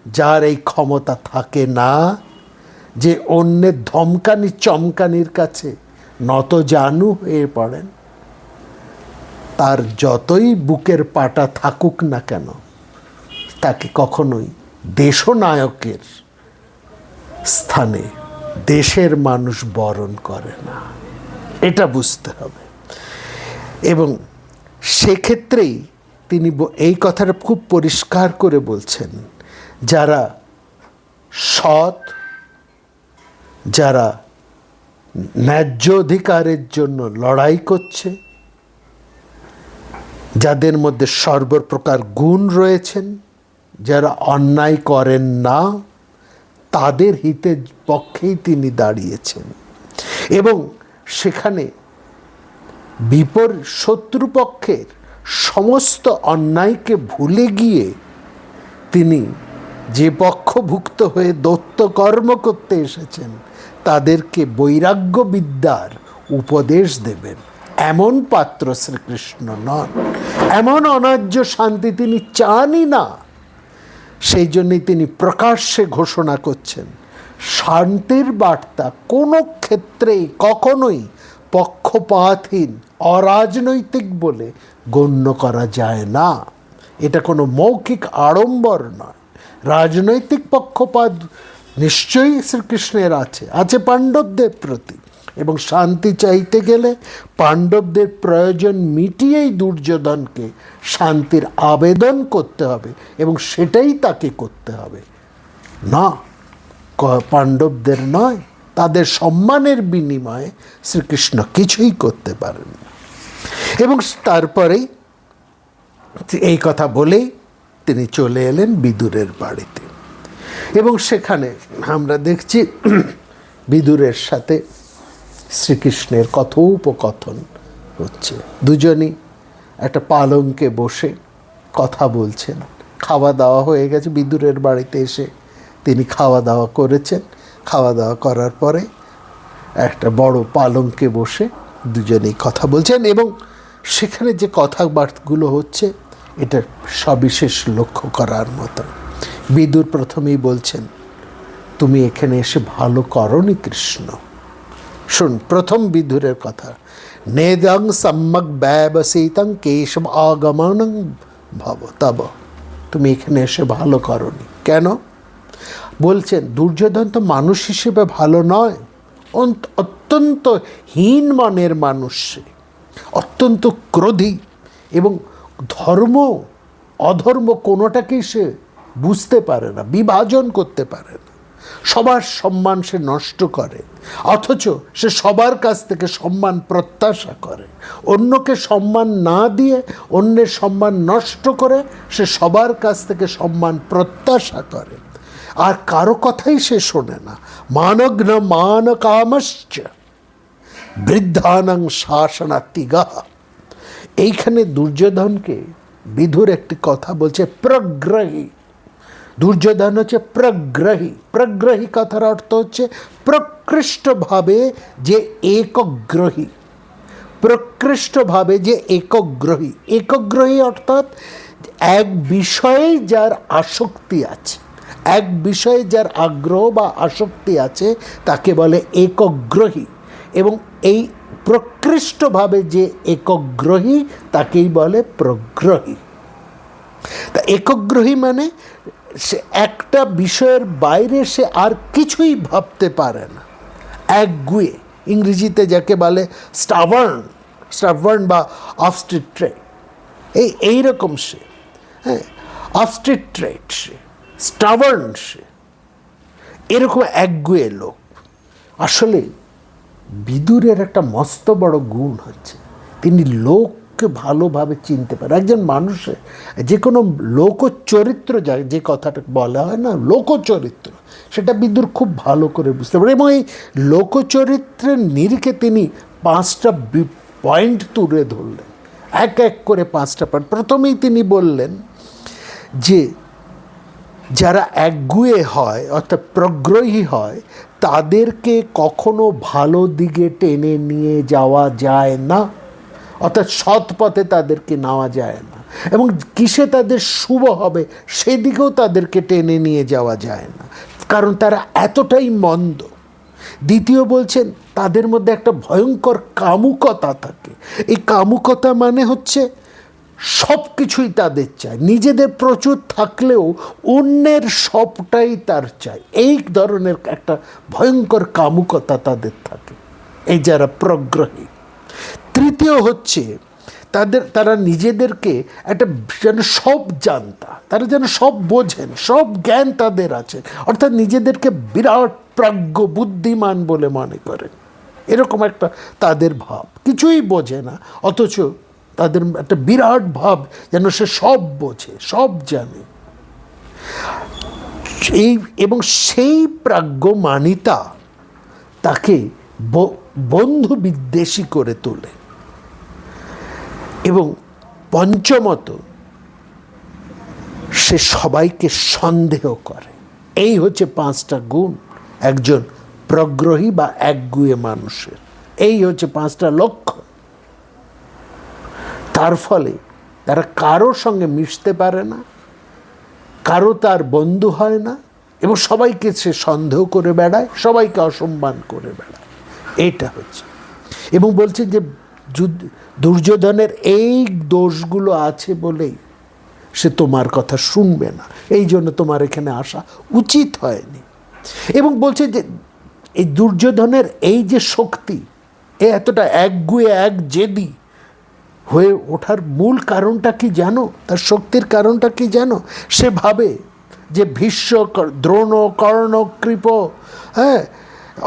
যার এই ক্ষমতা থাকে না, যে অন্যের ধমকানি চমকানির কাছে নতজানু হয়ে পড়েন, তার যতই বুকের পাটা থাকুক না কেন, তাকে কখনোই দেশনায়কের স্থানে দেশের মানুষ বরণ করে না, এটা বুঝতে হবে। এবং সেক্ষেত্রেই তিনি এই কথাটা খুব পরিষ্কার করে বলছেন, যারা সৎ, যারা ন্যায্য অধিকারের জন্য লড়াই করছে, যাদের মধ্যে সর্বপ্রকার গুণ রয়েছেন, যারা অন্যায় করেন না, তাদের হিতের পক্ষেই তিনি দাঁড়িয়েছেন। এবং সেখানে শত্রুপক্ষের সমস্ত অন্যায়কে ভুলে গিয়ে তিনি যে পক্ষভুক্ত হয়ে দৈত্যকর্ম করতে এসেছেন তাদেরকে বৈরাগ্য বিদ্যার উপদেশ দেবেন, এমন পাত্র শ্রীকৃষ্ণ নন। এমন অন্যায্য শান্তি তিনি চানই না। সেই জন্যই তিনি প্রকাশ্যে ঘোষণা করছেন, শান্তির বার্তা কোনো ক্ষেত্রেই কখনোই পক্ষপাতহীন, অরাজনৈতিক বলে গণ্য করা যায় না। এটা কোনো মৌখিক আড়ম্বর নয়। রাজনৈতিক পক্ষপাত নিশ্চয়ই শ্রীকৃষ্ণের আছে পাণ্ডবদের প্রতি, এবং শান্তি চাইতে গেলে পাণ্ডবদের প্রয়োজন মিটিয়েই দুর্যোধনকে শান্তির আবেদন করতে হবে, এবং সেটাই তাকে করতে হবে, না পাণ্ডবদের নয়। তাদের সম্মানের বিনিময়ে শ্রীকৃষ্ণ কিছুই করতে পারেন না। এবং তারপরেই এই কথা বলেই তিনি চলে এলেন বিদুরের বাড়িতে। এবং সেখানে আমরা দেখছি বিদুরের সাথে শ্রীকৃষ্ণের কথোপকথন হচ্ছে। দুজনই একটা পালঙ্কে বসে কথা বলছেন। খাওয়া দাওয়া হয়ে গেছে, বিদুরের বাড়িতে এসে তিনি খাওয়া দাওয়া করেছেন। খাওয়া দাওয়া করার পরে একটা বড় পালঙ্কে বসে দুজনেই কথা বলছেন। এবং সেখানে যে কথাবার্তাগুলো হচ্ছে এটা সবিশেষ লক্ষ্য করার মতো। বিদুর প্রথমেই বলছেন, তুমি এখানে এসে ভালো করনি কৃষ্ণ। শুন প্রথম বিদুরের কথা, নেদং সম্যক ব্যবসিতং কেশব আগমনং ভব তব। তুমি এখানে এসে ভালো করনি। কেন? বলছেন দুর্যোধন তো মানুষ হিসেবে ভালো নয়, অত্যন্ত হীন মনের মানুষ, অত্যন্ত ক্রোধী, এবং ধর্ম অধর্ম কোনোটাকেই সে বুঝতে পারে না, বিভাজন করতে পারে না। সবার সম্মান সে নষ্ট করে, অথচ সে সবার কাছ থেকে সম্মান প্রত্যাশা করে। অন্যকে সম্মান না দিয়ে অন্যের সম্মান নষ্ট করে সে সবার কাছ থেকে সম্মান প্রত্যাশা করে, আর কারো কথাই সে শোনে না। মানগ্ন মান কামশ্চ বৃদ্ধানাং শাসনাতিগা। এইখানে দুর্যোধনকে বিদুর একটি কথা বলছে, প্রগ্রহী। দুর্যোধন হচ্ছে প্রগ্রহী। প্রগ্রহী কথার অর্থ হচ্ছে প্রকৃষ্টভাবে যে একগ্রহী, প্রকৃষ্টভাবে যে একগ্রহী। একগ্রহী অর্থাৎ এক বিষয়ে যার আসক্তি আছে, এক বিষয়ে যার আগ্রহ বা আসক্তি আছে তাকে বলে একগ্রহী। এবং এই প্রকৃষ্টভাবে যে একগ্রহী তাকেই বলে প্রগ্রহী। তা একগ্রহী মানে সে একটা বিষয়ের বাইরে সে আর কিছুই ভাবতে পারে না, একগুয়ে। ইংরেজিতে যাকে বলে স্টাবার্ন বা অবস্ট্রিক্টেট, এইরকম সে, হ্যাঁ, অবস্ট্রিক্টেট সে, স্টাবার্ন সে, এরকম একগুয়ে লোক। আসলে বিদুরের একটা মস্ত বড় গুণ হচ্ছে তিনি লোককে ভালোভাবে চিনতে পারেন। একজন মানুষের যে কোনো লোকচরিত্র, যে কথাটা বলা হয় না লোকচরিত্র, সেটা বিদুর খুব ভালো করে বুঝতে পারে। এবং এই লোকচরিত্রের নিরিখে তিনি 5টা পয়েন্ট তুলে ধরলেন, এক এক করে 5টা পয়েন্ট। প্রথমেই তিনি বললেন যে যারা একগুয়ে হয় অর্থাৎ প্রগ্রহী হয় তাদেরকে কখনো ভালো দিকে টেনে নিয়ে যাওয়া যায় না, অর্থাৎ সৎ পথে তাদেরকে নেওয়া যায় না, এবং কিসে তাদের শুভ হবে সেদিকেও তাদেরকে টেনে নিয়ে যাওয়া যায় না, কারণ তারা এতটাই মন্দ। দ্বিতীয় বলছেন তাদের মধ্যে একটা ভয়ঙ্কর কামুকতা থাকে। এই কামুকতা মানে হচ্ছে সব কিছুই তাদের চায়, নিজেদের প্রচুর থাকলেও অন্যের সবটাই তার চাই। এই ধরনের একটা ভয়ঙ্কর কামুকতা তাদের থাকে, এই যারা প্রগ্রহী। তৃতীয় হচ্ছে তারা নিজেদেরকে একটা যেন সব জানতা, তারা যেন সব বোঝেন, সব জ্ঞান তাদের আছে, অর্থাৎ নিজেদেরকে বিরাট প্রাজ্ঞ বুদ্ধিমান বলে মনে করেন। এরকম একটা তাদের ভাব, কিছুই বোঝে না অথচ তাদের একটা বিরাট ভাব যেন সে সব বোঝে, সব জানে। এবং সেই প্রাজ্ঞমানিতা তাকে বন্ধু বিদ্বেষী করে তোলে। এবং পঞ্চমত, সে সবাইকে সন্দেহ করে। এই হচ্ছে 5টা গুণ একজন প্রগ্রহী বা একগুঁয়ে মানুষের। এই হচ্ছে 5টা লক্ষণ। তার ফলে তারা কারোর সঙ্গে মিশতে পারে না, কারো তার বন্ধু হয় না, এবং সবাইকে সে সন্দেহ করে বেড়ায়, সবাইকে অসম্মান করে বেড়ায়। এইটা হচ্ছে। এবং বলছেন যে দুর্যোধনের এই দোষগুলো আছে বলেই সে তোমার কথা শুনবে না, এই জন্য তোমার এখানে আসা উচিত হয়নি। এবং বলছে যে এই দুর্যোধনের এই যে শক্তি, এতটা একগুঁয়ে জেদি হয়ে ওঠার মূল কারণটা কি জানো? তার শক্তির কারণটা কি জানো? সে ভাবে যে ভীষ্ম, দ্রোণ, কর্ণ, কৃপ, হ্যাঁ,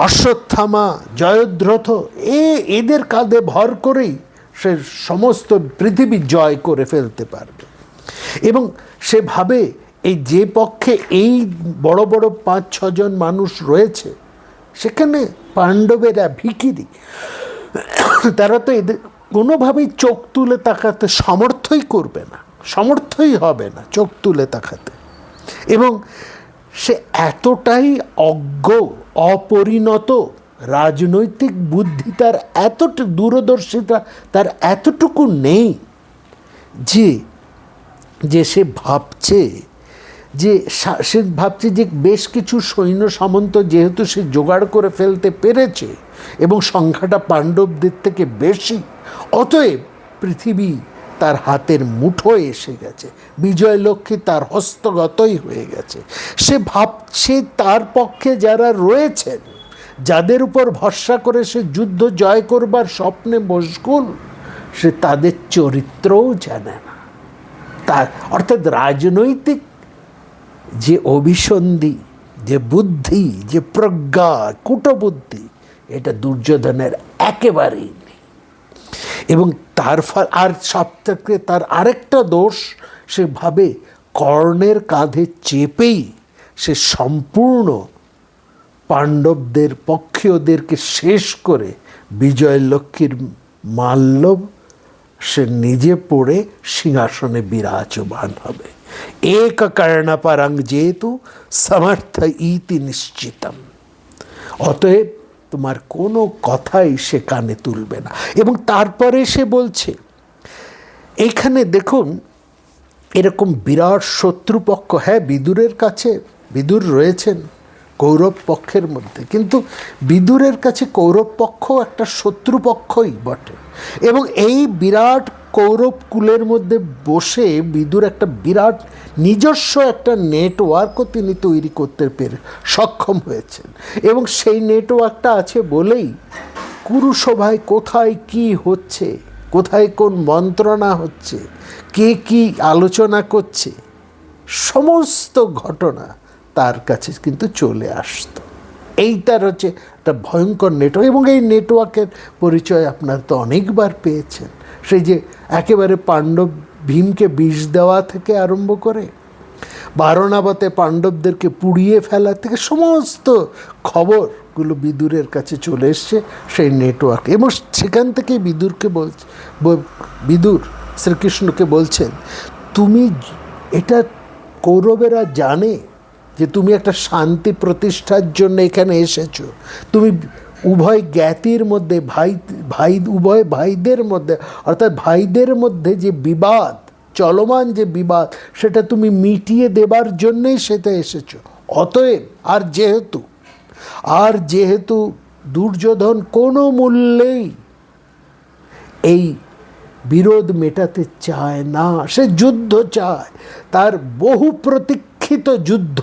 অশ্বত্থামা, জয়দ্রথ, এদের কাঁধে ভর করেই সে সমস্ত পৃথিবী জয় করে ফেলতে পারবে। এবং সে ভাবে এই যে পক্ষে এই বড় বড় 5-6 জন মানুষ রয়েছে, সেখানে পাণ্ডবেরা ভিখিরি, তারা তো এদের কোনোভাবেই চোখ তুলে তাকাতে সমর্থই করবে না, সমর্থই হবে না চোখ তুলে তাকাতে। এবং সে এতটাই অজ্ঞ, অপরিণত, রাজনৈতিক বুদ্ধি তার এতটুকু, দূরদর্শিতা তার এতটুকু নেই যে সে ভাবছে যে বেশ কিছু সৈন্য সামন্ত যেহেতু সে জোগাড় করে ফেলতে পেরেছে এবং সংখ্যাটা পাণ্ডবদের থেকে বেশি, অতএব পৃথিবী তার হাতের মুঠোয় এসে গেছে, বিজয়লক্ষ্মী তার হস্তগতই হয়ে গেছে। সে ভাবছে তার পক্ষে যারা রয়েছেন, যাদের উপর ভরসা করে সে যুদ্ধ জয় করবার স্বপ্নে মশগুল, সে তাদের চরিত্রও জানে না। তার অর্থাৎ রাজনৈতিক যে অভিসন্ধি, যে বুদ্ধি, যে প্রজ্ঞা, কূটবুদ্ধি, এটা দুর্যোধনের একেবারেই নেই। এবং তার আর সবথেকে তার আরেকটা দোষ, সে ভাবে কর্ণের কাঁধে চেপেই সে সম্পূর্ণ পাণ্ডবদের পক্ষীয়দেরকে শেষ করে বিজয়লক্ষ্মীর মাল্য সে নিজে পড়ে সিংহাসনে বিরাজমান হবে। এক কর্ণপারং যেতু সমর্থ ইতি নিশ্চিতম। অতএব তোমার কোনো কথাই সে কানে তুলবে না। এবং তারপরে সে বলছে, এইখানে দেখুন এরকম বিরাট শত্রুপক্ষ, হ্যাঁ বিদুরের কাছে, বিদুর রয়েছেন কৌরব পক্ষের মধ্যে, কিন্তু বিদুরের কাছে কৌরব পক্ষ একটা শত্রুপক্ষই বটে। এবং এই বিরাট কৌরব কুলের মধ্যে বসে বিদুর একটা বিরাট নিজস্ব একটা নেটওয়ার্কও তিনি তৈরি করতে সক্ষম হয়েছেন। এবং সেই নেটওয়ার্কটা আছে বলেই কুরুসভায় কোথায় কি হচ্ছে, কোথায় কোন মন্ত্রণা হচ্ছে, কে কি আলোচনা করছে, সমস্ত ঘটনা তার কাছে কিন্তু চলে আসতো। এইটার হচ্ছে একটা ভয়ঙ্কর নেটওয়ার্ক। এবং এই নেটওয়ার্কের পরিচয় আপনারা তো অনেকবার পেয়েছেন, সেই যে একেবারে পাণ্ডব ভীমকে বিষ দেওয়া থেকে আরম্ভ করে বারণাবতে পাণ্ডবদেরকে পুড়িয়ে ফেলা থেকে সমস্ত খবরগুলো বিদুরের কাছে চলে এসছে সেই নেটওয়ার্ক। এবং সেখান থেকেই বিদুর শ্রীকৃষ্ণকে বলছেন, তুমি এটা কৌরবেরা জানে যে তুমি একটা শান্তি প্রতিষ্ঠার জন্য এখানে এসেছো, তুমি উভয় জ্ঞাতির মধ্যে উভয় ভাইদের মধ্যে, অর্থাৎ ভাইদের মধ্যে যে বিবাদ, চলমান যে বিবাদ, সেটা তুমি মিটিয়ে দেবার জন্যই সেটা এসেছো। অতএব আর যেহেতু দুর্যোধন কোনো মূল্যেই এই বিরোধ মেটাতে চায় না, সে যুদ্ধ চায়। তার বহু প্রতীক্ষিত যুদ্ধ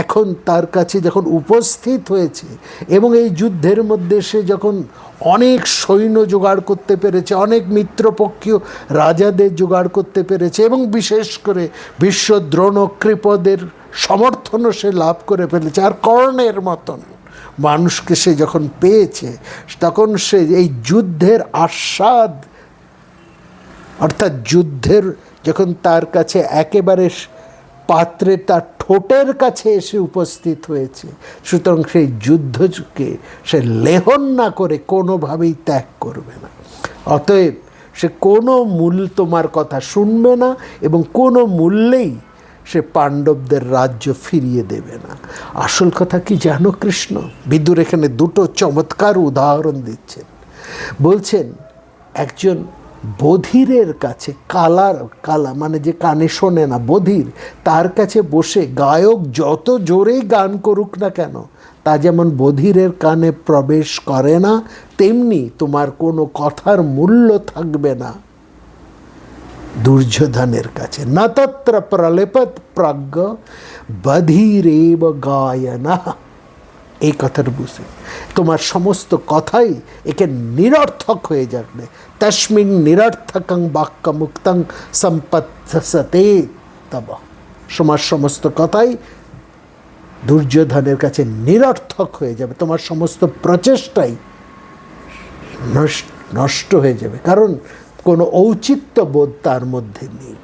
এখন তার কাছে যখন উপস্থিত হয়েছে, এবং এই যুদ্ধের মধ্যে সে যখন অনেক সৈন্য জোগাড় করতে পেরেছে, অনেক মিত্রপক্ষীয় রাজাদের জোগাড় করতে পেরেছে, এবং বিশেষ করে বিশ্বদ্রোণ কৃপদের সমর্থনও সে লাভ করে ফেলেছে, আর কর্ণের মতন মানুষকে সে যখন পেয়েছে, তখন সে এই যুদ্ধের আস্বাদ, অর্থাৎ যুদ্ধের যখন তার কাছে একেবারে পাত্রে তার ঠোঁটের কাছে এসে উপস্থিত হয়েছে, সুতরাং সেই যুদ্ধকে সে লেহন না করে কোনোভাবেই ত্যাগ করবে না। অতএব সে কোনো মূল্য তোমার কথা শুনবে না, এবং কোনো মূল্যেই সে পাণ্ডবদের রাজ্য ফিরিয়ে দেবে না। আসল কথা কি জানো কৃষ্ণ? বিদুর এখানে দুটো চমৎকার উদাহরণ দিচ্ছেন। বলছেন একজন বধিরের কাছে, কালা মানে যে কানে শোনে না, বধির, তার কাছে বসে গায়ক যত জোরেই গান করুক না কেন, তা যেমন বধিরের কানে প্রবেশ করে না, তেমনি তোমার কোনো কথার মূল্য থাকবে না দুর্যোধনের কাছে। না তত্র প্রলেপত প্রজ্ঞ বধিরেব গায়না। এই কথাটা বুঝে তোমার সমস্ত কথাই একে নিরর্থক হয়ে যাবে। তস্মিন নিরর্থকং বাক্য মুক্তং সম্পৎসতে তব। তোমার সমস্ত কথাই দুর্যোধনের কাছে নিরর্থক হয়ে যাবে, তোমার সমস্ত প্রচেষ্টাই নষ্ট হয়ে যাবে, কারণ কোনো ঔচিত্য বোধ তার মধ্যে নেই।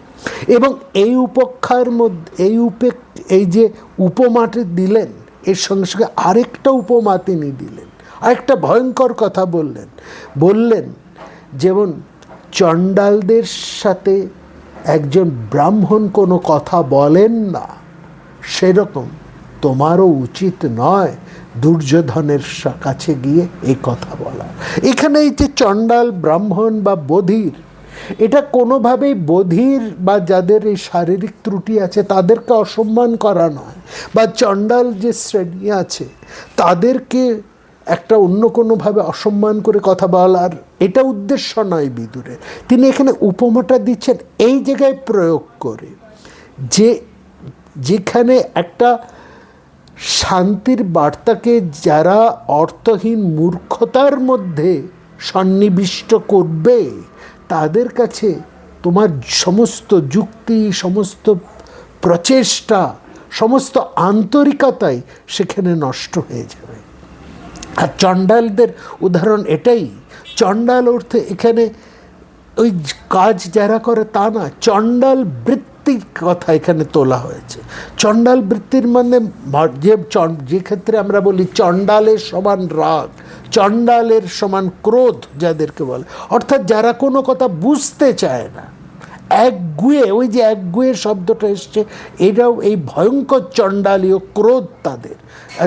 এবং এই উপেক্ষার মধ্যে এই যে উপমাটি দিলেন, এর সঙ্গে সঙ্গে আরেকটা উপমা তিনি দিলেন, আরেকটা ভয়ঙ্কর কথা বললেন যেমন চণ্ডালদের সাথে একজন ব্রাহ্মণ কোনো কথা বলেন না, সেরকম তোমারও উচিত নয় দুর্যোধনের কাছে গিয়ে এই কথা বলা। এখানে এই যে চণ্ডাল, ব্রাহ্মণ বা বধির, এটা কোনোভাবেই বধির বা যাদের এই শারীরিক ত্রুটি আছে তাদেরকে অসম্মান করা নয়, বা চণ্ডাল যে শ্রেণী আছে তাদেরকে একটা অন্য কোনোভাবে অসম্মান করে কথা বলার এটা উদ্দেশ্য নয় বিদুরের। তিনি এখানে উপমাটা দিচ্ছেন এই জায়গায় প্রয়োগ করে, যে যেখানে একটা শান্তির বার্তাকে যারা অর্থহীন মূর্খতার মধ্যে সন্নিবিষ্ট করবে, তাদের কাছে তোমার সমস্ত যুক্তি, সমস্ত প্রচেষ্টা, সমস্ত আন্তরিকতাই সেখানে নষ্ট হয়ে যাবে। আর চণ্ডালদের উদাহরণ এটাই। চণ্ডাল অর্থে এখানে ওই কাজ যারা করে তা না, চণ্ডাল বৃত্তির কথা এখানে তোলা হয়েছে। চণ্ডাল বৃত্তির মানে যে ক্ষেত্রে আমরা বলি চণ্ডালের সমান রাগ, চণ্ডালের সমান ক্রোধ যাদেরকে বলে, অর্থাৎ যারা কোনো কথা বুঝতে চায় না, একগুয়ে, ওই যে একগুয়ে শব্দটা এসছে, এটাও এই ভয়ঙ্কর চণ্ডালীয় ক্রোধ তাদের।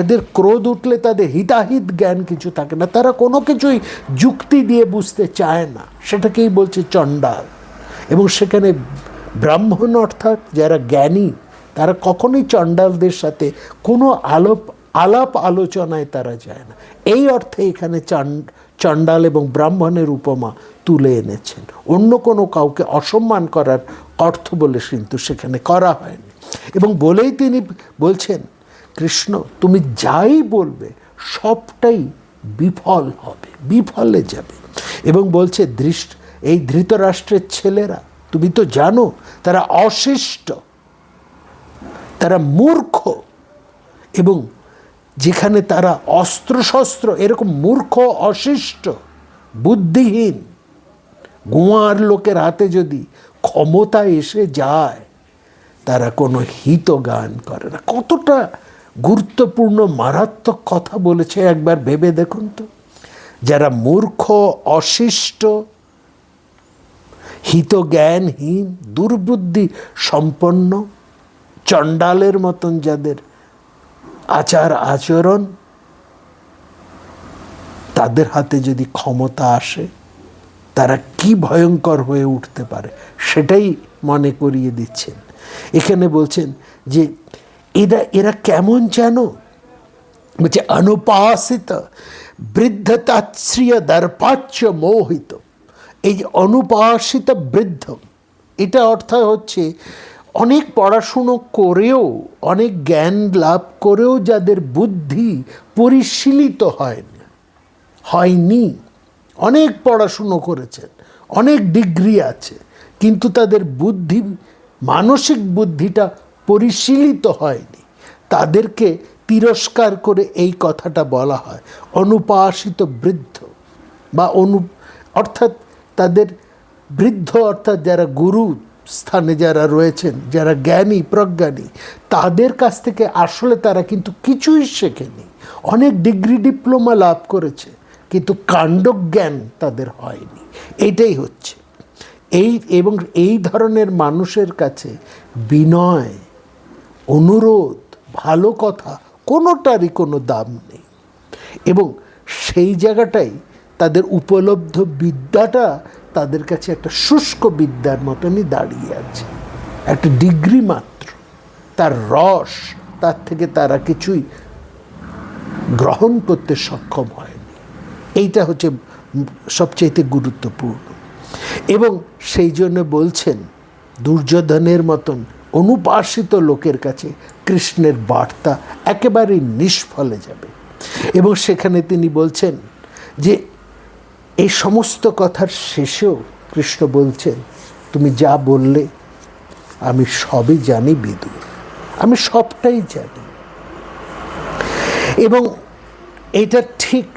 এদের ক্রোধ উঠলে তাদের হিতাহিত জ্ঞান কিছু থাকে না, তারা কোনো কিছুই যুক্তি দিয়ে বুঝতে চায় না, সেটাকেই বলছে চণ্ডাল। এবং সেখানে ব্রাহ্মণ অর্থাৎ যারা জ্ঞানী, তারা কখনোই চণ্ডালদের সাথে কোনো আলাপ আলোচনায় তারা যায় না। এই অর্থে এখানে চণ্ডাল এবং ব্রাহ্মণের উপমা তুলে এনেছেন, অন্য কোনো কাউকে অসম্মান করার অর্থ বলে কিন্তু সেখানে করা হয়নি। এবং বলেই তিনি বলছেন, কৃষ্ণ তুমি যাই বলবে সবটাই বিফল হবে, বিফলে যাবে। এবং বলছে এই ধৃতরাষ্ট্রের ছেলেরা, তুমি তো জানো তারা অশিষ্ট, তারা মূর্খ, এবং যেখানে তারা অস্ত্রশস্ত্র এরকম মূর্খ, অশিষ্ট, বুদ্ধিহীন গোয়ার লোকের হাতে যদি ক্ষমতা এসে যায়, তারা কোনো হিতগান করে না। কতটা গুরুত্বপূর্ণ মারাত্মক কথা বলেছে একবার ভেবে দেখুন তো। যারা মূর্খ, অশিষ্ট, হিতজ্ঞানহীন, দুর্বুদ্ধি সম্পন্ন, চণ্ডালের মতন যাদের আচার আচরণ, তাদের হাতে যদি ক্ষমতা আসে, তারা কি ভয়ঙ্কর হয়ে উঠতে পারে সেটাই মনে করিয়ে দিচ্ছেন। এখানে বলছেন যে এরা কেমন জানো, বলছে অনুপাসিত বৃদ্ধতাশ্রিয় দর্পাচ্য মোহিত। এই যে অনুপাসিত বৃদ্ধ, এটা অর্থ হচ্ছে অনেক পড়াশুনো করেও, অনেক জ্ঞান লাভ করেও যাদের বুদ্ধি পরিশীলিত হয়নি, অনেক পড়াশুনো করেছেন, অনেক ডিগ্রি আছে, কিন্তু তাদের বুদ্ধি, মানসিক বুদ্ধিটা পরিশীলিত হয়নি, তাদেরকে তিরস্কার করে এই কথাটা বলা হয় অনুপাসিত বৃদ্ধ। বা অর্থাৎ তাদের বৃদ্ধ অর্থাৎ যারা গুরু স্থানে যারা রয়েছেন, যারা জ্ঞানী প্রজ্ঞানী, তাদের কাছ থেকে আসলে তারা কিন্তু কিছুই শেখেনি, অনেক ডিগ্রি ডিপ্লোমা লাভ করেছে, কিন্তু কাণ্ডজ্ঞান তাদের হয়নি। এইটাই হচ্ছে এবং এই ধরনের মানুষের কাছে বিনয়, অনুরোধ, ভালো কথা কোনোটারই কোনো দাম নেই। এবং সেই জায়গাটাই তাদের উপলব্ধ বিদ্যাটা তাদের কাছে একটা শুষ্ক বিদ্যার মতনই দাঁড়িয়ে আছে, একটা ডিগ্রি মাত্র, তার রস, তার থেকে তারা কিছুই গ্রহণ করতে সক্ষম হয়নি। এইটা হচ্ছে সবচেয়ে গুরুত্বপূর্ণ। এবং সেই জন্য বলছেন দুর্যোধনের মতন অনুপাসিত লোকের কাছে কৃষ্ণের বার্তা একেবারেই নিষ্ফলে যাবে। এবং সেখানে তিনি বলছেন যে এই সমস্ত কথার শেষেও কৃষ্ণ বলছেন, তুমি যা বললে আমি সবই জানি বিদুর, আমি সবটাই জানি। এবং এটা ঠিক,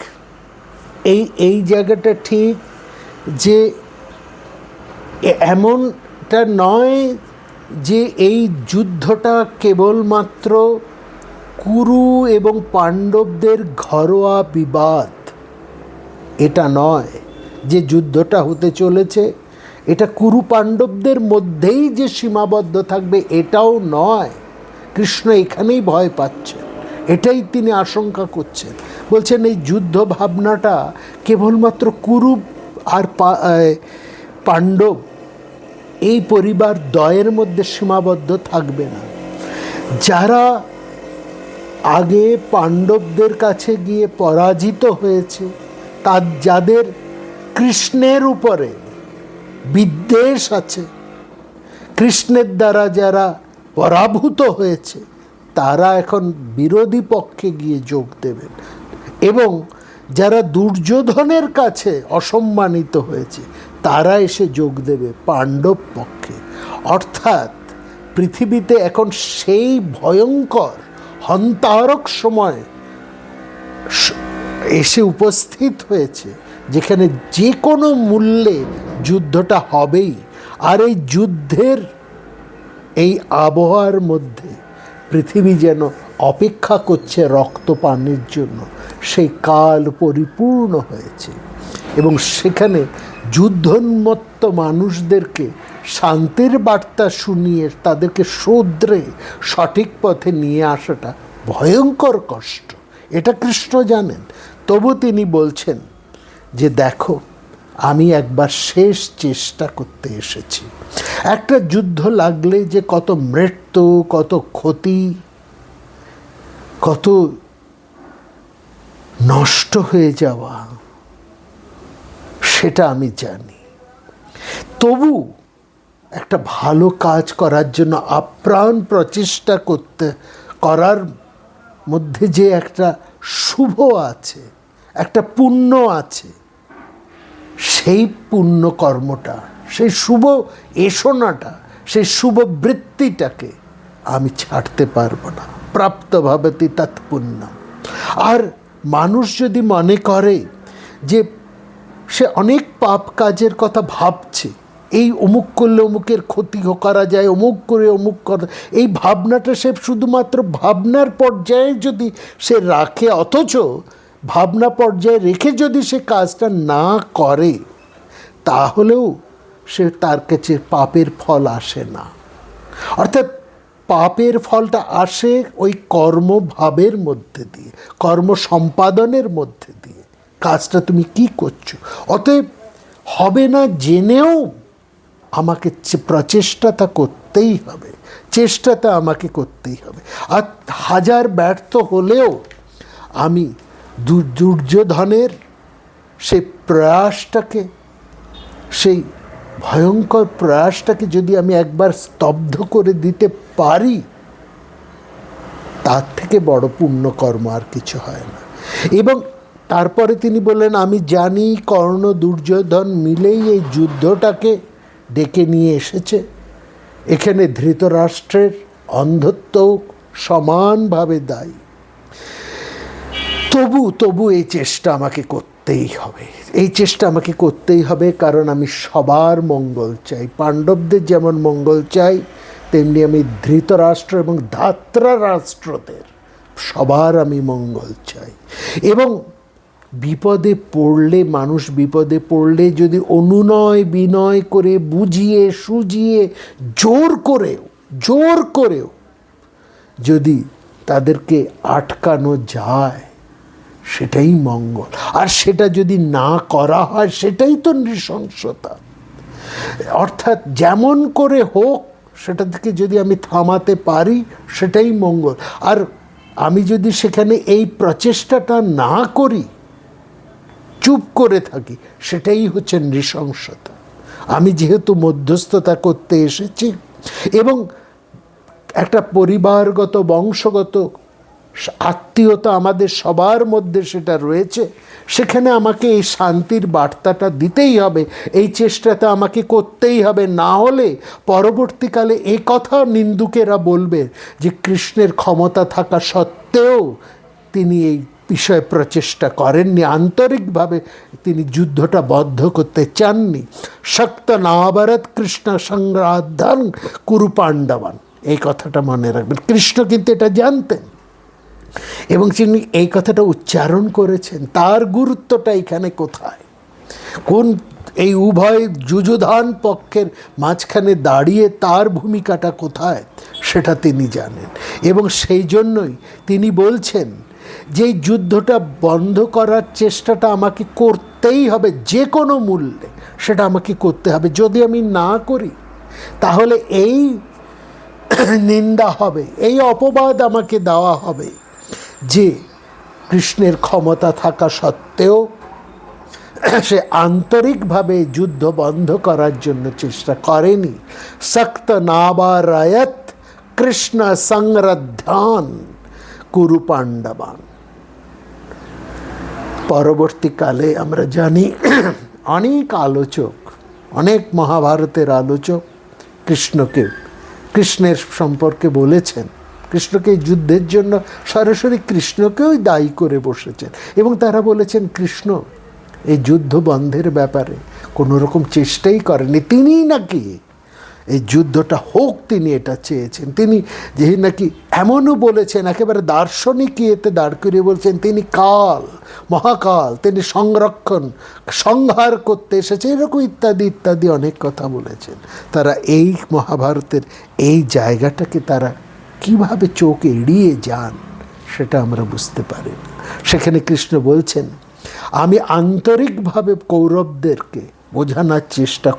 এই জায়গাটা ঠিক যে এমনটা নয় যে এই যুদ্ধটা কেবলমাত্র কুরু এবং পাণ্ডবদের ঘরোয়া বিবাদ, এটা নয়। যে যুদ্ধটা হতে চলেছে এটা কুরু পাণ্ডবদের মধ্যেই যে সীমাবদ্ধ থাকবে এটাও নয়। কৃষ্ণ এখানেই ভয় পাচ্ছেন, এটাই তিনি আশঙ্কা করছেন। বলছেন এই যুদ্ধ ভাবনাটা কেবলমাত্র কুরু আর পাণ্ডব এই পরিবার দ্বয়ের মধ্যে সীমাবদ্ধ থাকবে না। যারা আগে পাণ্ডবদের কাছে গিয়ে পরাজিত হয়েছে, যাদের কৃষ্ণের উপরে বিদ্বেষ আছে, কৃষ্ণের দ্বারা যারা পরাভূত হয়েছে, তারা এখন বিরোধী পক্ষে গিয়ে যোগ দেবেন। এবং যারা দুর্যোধনের কাছে অসম্মানিত হয়েছে, তারা এসে যোগ দেবে পাণ্ডব পক্ষে। অর্থাৎ পৃথিবীতে এখন সেই ভয়ঙ্কর হন্তারক সময় এসে উপস্থিত হয়েছে যেখানে যে কোনো মূল্যে যুদ্ধটা হবেই। আর এই যুদ্ধের এই আবহাওয়ার মধ্যে পৃথিবী যেন অপেক্ষা করছে রক্তপানের জন্য, সেই কাল পরিপূর্ণ হয়েছে। এবং সেখানে যুদ্ধোন্মত্ত মানুষদেরকে শান্তির বার্তা শুনিয়ে তাদেরকে শুধরে সঠিক পথে নিয়ে আসাটা ভয়ঙ্কর কষ্ট, এটা কৃষ্ণ জানেন। তবু তিনি বলছেন যে দেখো, আমি একবার শেষ চেষ্টা করতে এসেছি। একটা যুদ্ধ লাগলে যে কত মৃত্যু, কত ক্ষতি, কত নষ্ট হয়ে যাওয়া, সেটা আমি জানি। তবু একটা ভালো কাজ করার জন্য আপ্রাণ প্রচেষ্টা করার মধ্যে যে একটা শুভ আছে, একটা পুণ্য আছে, সেই পুণ্য কর্মটা, সেই শুভ এসনাটা, সেই শুভ বৃত্তিটাকে আমি ছাড়তে পারবো না। প্রাপ্ত ভবতি তৎপুণ্য। আর মানুষ যদি মনে করে যে সে অনেক পাপ কাজের কথা ভাবছে, এই অমুক করলে অমুকের ক্ষতি করা যায়, অমুক করে অমুক করা, এই ভাবনাটা সে শুধুমাত্র ভাবনার পর্যায়ে যদি সে রাখে, অথচ ভাবনা পর্যায়ে রেখে যদি সে কাজটা না করে, তাহলেও তার কাছে পাপের ফল আসে না। অর্থাৎ পাপের ফলটা আসে ওই কর্মভাবের মধ্যে দিয়ে, কর্ম সম্পাদনের মধ্যে দিয়ে। কাজটা তুমি কি করছো, অতএব হবে না জেনেও আমাকে প্রচেষ্টাটা করতেই হবে, চেষ্টাটা আমাকে করতেই হবে। আর হাজার ব্যর্থ হলেও আমি দুর্যোধনের সেই প্রয়াসটাকে সেই ভয়ঙ্কর প্রয়াসটাকে যদি আমি একবার স্তব্ধ করে দিতে পারি, তার থেকে বড় পুণ্যকর্ম আর কিছু হয় না। এবং তারপরে তিনি বললেন, আমি জানি কর্ণ দুর্যোধন মিলেই এই যুদ্ধটাকে ডেকে নিয়ে এসেছে। এখানে ধৃতরাষ্ট্রের অন্ধত্ব সমানভাবে দায়ী। তবু এই চেষ্টা আমাকে করতেই হবে, এই চেষ্টা আমাকে করতেই হবে, কারণ আমি সবার মঙ্গল চাই। পাণ্ডবদের যেমন মঙ্গল চাই, তেমনি আমি ধৃতরাষ্ট্র এবং ধাত্রারাষ্ট্রদের সবার আমি মঙ্গল চাই। এবং বিপদে পড়লে, মানুষ বিপদে পড়লে যদি অনুনয় বিনয় করে, বুঝিয়ে সুঝিয়ে, জোর করেও যদি তাদেরকে আটকানো যায়, সেটাই মঙ্গল। আর সেটা যদি না করা হয়, সেটাই তো নৃশংসতা। অর্থাৎ যেমন করে হোক সেটা থেকে যদি আমি থামাতে পারি, সেটাই মঙ্গল। আর আমি যদি সেখানে এই প্রচেষ্টাটা না করি, চুপ করে থাকি, সেটাই হচ্ছে নৃশংসতা। আমি যেহেতু মধ্যস্থতা করতে এসেছি এবং একটা পরিবারগত বংশগত আত্মীয়তা আমাদের সবার মধ্যে সেটা রয়েছে, সেখানে আমাকে এই শান্তির বার্তাটা দিতেই হবে, এই চেষ্টাটা আমাকে করতেই হবে। না হলে পরবর্তীকালে এ কথা নিন্দুকেরা বলবে যে কৃষ্ণের ক্ষমতা থাকা সত্ত্বেও তিনি এই বিষয়ে প্রচেষ্টা করেননি, আন্তরিকভাবে তিনি যুদ্ধটা বন্ধ করতে চাননি। শক্ত নাবরত কৃষ্ণ সংরাধন কুরু পাণ্ডবান, এই কথাটা মনে রাখবেন। কৃষ্ণ কিন্তু এটা জানতেন এবং তিনি এই কথাটা উচ্চারণ করেছেন। তার গুরুত্বটা এখানে কোথায়, কোন এই উভয় যুযুধান পক্ষের মাঝখানে দাঁড়িয়ে তার ভূমিকাটা কোথায়, সেটা তিনি জানেন। এবং সেই জন্যই তিনি বলছেন যে এই যুদ্ধটা বন্ধ করার চেষ্টাটা আমাকে করতেই হবে, যে কোনো মূল্যে সেটা আমাকে করতে হবে। যদি আমি না করি, তাহলে এই নিন্দা হবে, এই অপবাদ আমাকে দেওয়া হবে যে কৃষ্ণের ক্ষমতা থাকা সত্ত্বেও সে আন্তরিকভাবে যুদ্ধ বন্ধ করার জন্য চেষ্টা করেনি। সক্ত নাবারায়ত কৃষ্ণ সংরধ্যান কুরু পাণ্ডবান। পরবর্তীকালে আমরা জানি অনেক আলোচক, অনেক মহাভারতের আলোচক কৃষ্ণের সম্পর্কে বলেছেন, কৃষ্ণকে যুদ্ধের জন্য সরাসরি কৃষ্ণকেও দায়ী করে বসেছেন এবং তারা বলেছেন কৃষ্ণ এই যুদ্ধ বন্ধের ব্যাপারে কোনো রকম চেষ্টাই করেনি। তিনিই নাকি এই যুদ্ধটা হোক, তিনি এটা চেয়েছেন। তিনি যে নাকি এমনও বলেছেন, একেবারে দার্শনিক ইয়েতে দাঁড় করিয়ে বলছেন তিনি কাল, মহাকাল, তিনি সংহার করতে এসেছে, এরকম ইত্যাদি ইত্যাদি অনেক কথা বলেছেন। তারা এই মহাভারতের এই জায়গাটাকে তারা কিভাবে চোখ এড়িয়ে যান, সেটা আমরা বুঝতে পারি না। সেখানে কৃষ্ণ বলছেন, আমি আন্তরিকভাবে কৌরবদেরকে বোঝানোর চেষ্টা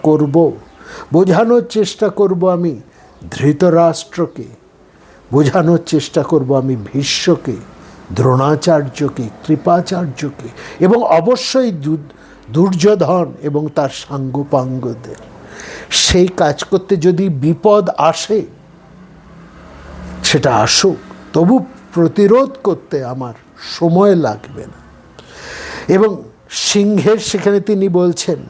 করব, আমি ধৃতরাষ্ট্রকে বোঝানোর চেষ্টা করব, আমি ভীষ্মকে, দ্রোণাচার্যকে, কৃপাচার্যকে এবং অবশ্যই দুর্যোধন এবং তার সাঙ্গপাঙ্গদের। সেই কাজ করতে যদি বিপদ আসে, সেটা আসুক, তবু প্রতিরোধ করতে আমার সময় লাগবে না। এবং সিংহের সেখানে তিনি বলছেন,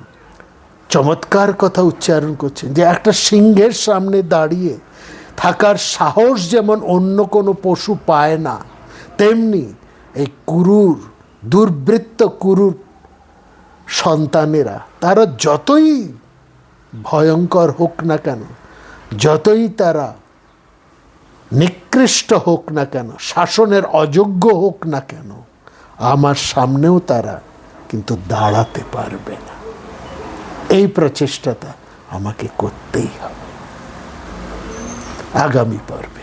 চমৎকার কথা উচ্চারণ করছেন যে একটা সিংহের সামনে দাঁড়িয়ে থাকার সাহস যেমন অন্য কোনো পশু পায় না, তেমনি এই দুর্বৃত্ত কুরুর সন্তানেরা, তারা যতই ভয়ঙ্কর হোক না কেন, যতই তারা নিকৃষ্ট হোক না কেন, শাসনের অযোগ্য হোক না কেন, আমার সামনেও তারা কিন্তু দাঁড়াতে পারবে না। এই প্রচেষ্টাটা আমাকে করতেই হবে। আগামী পর্বে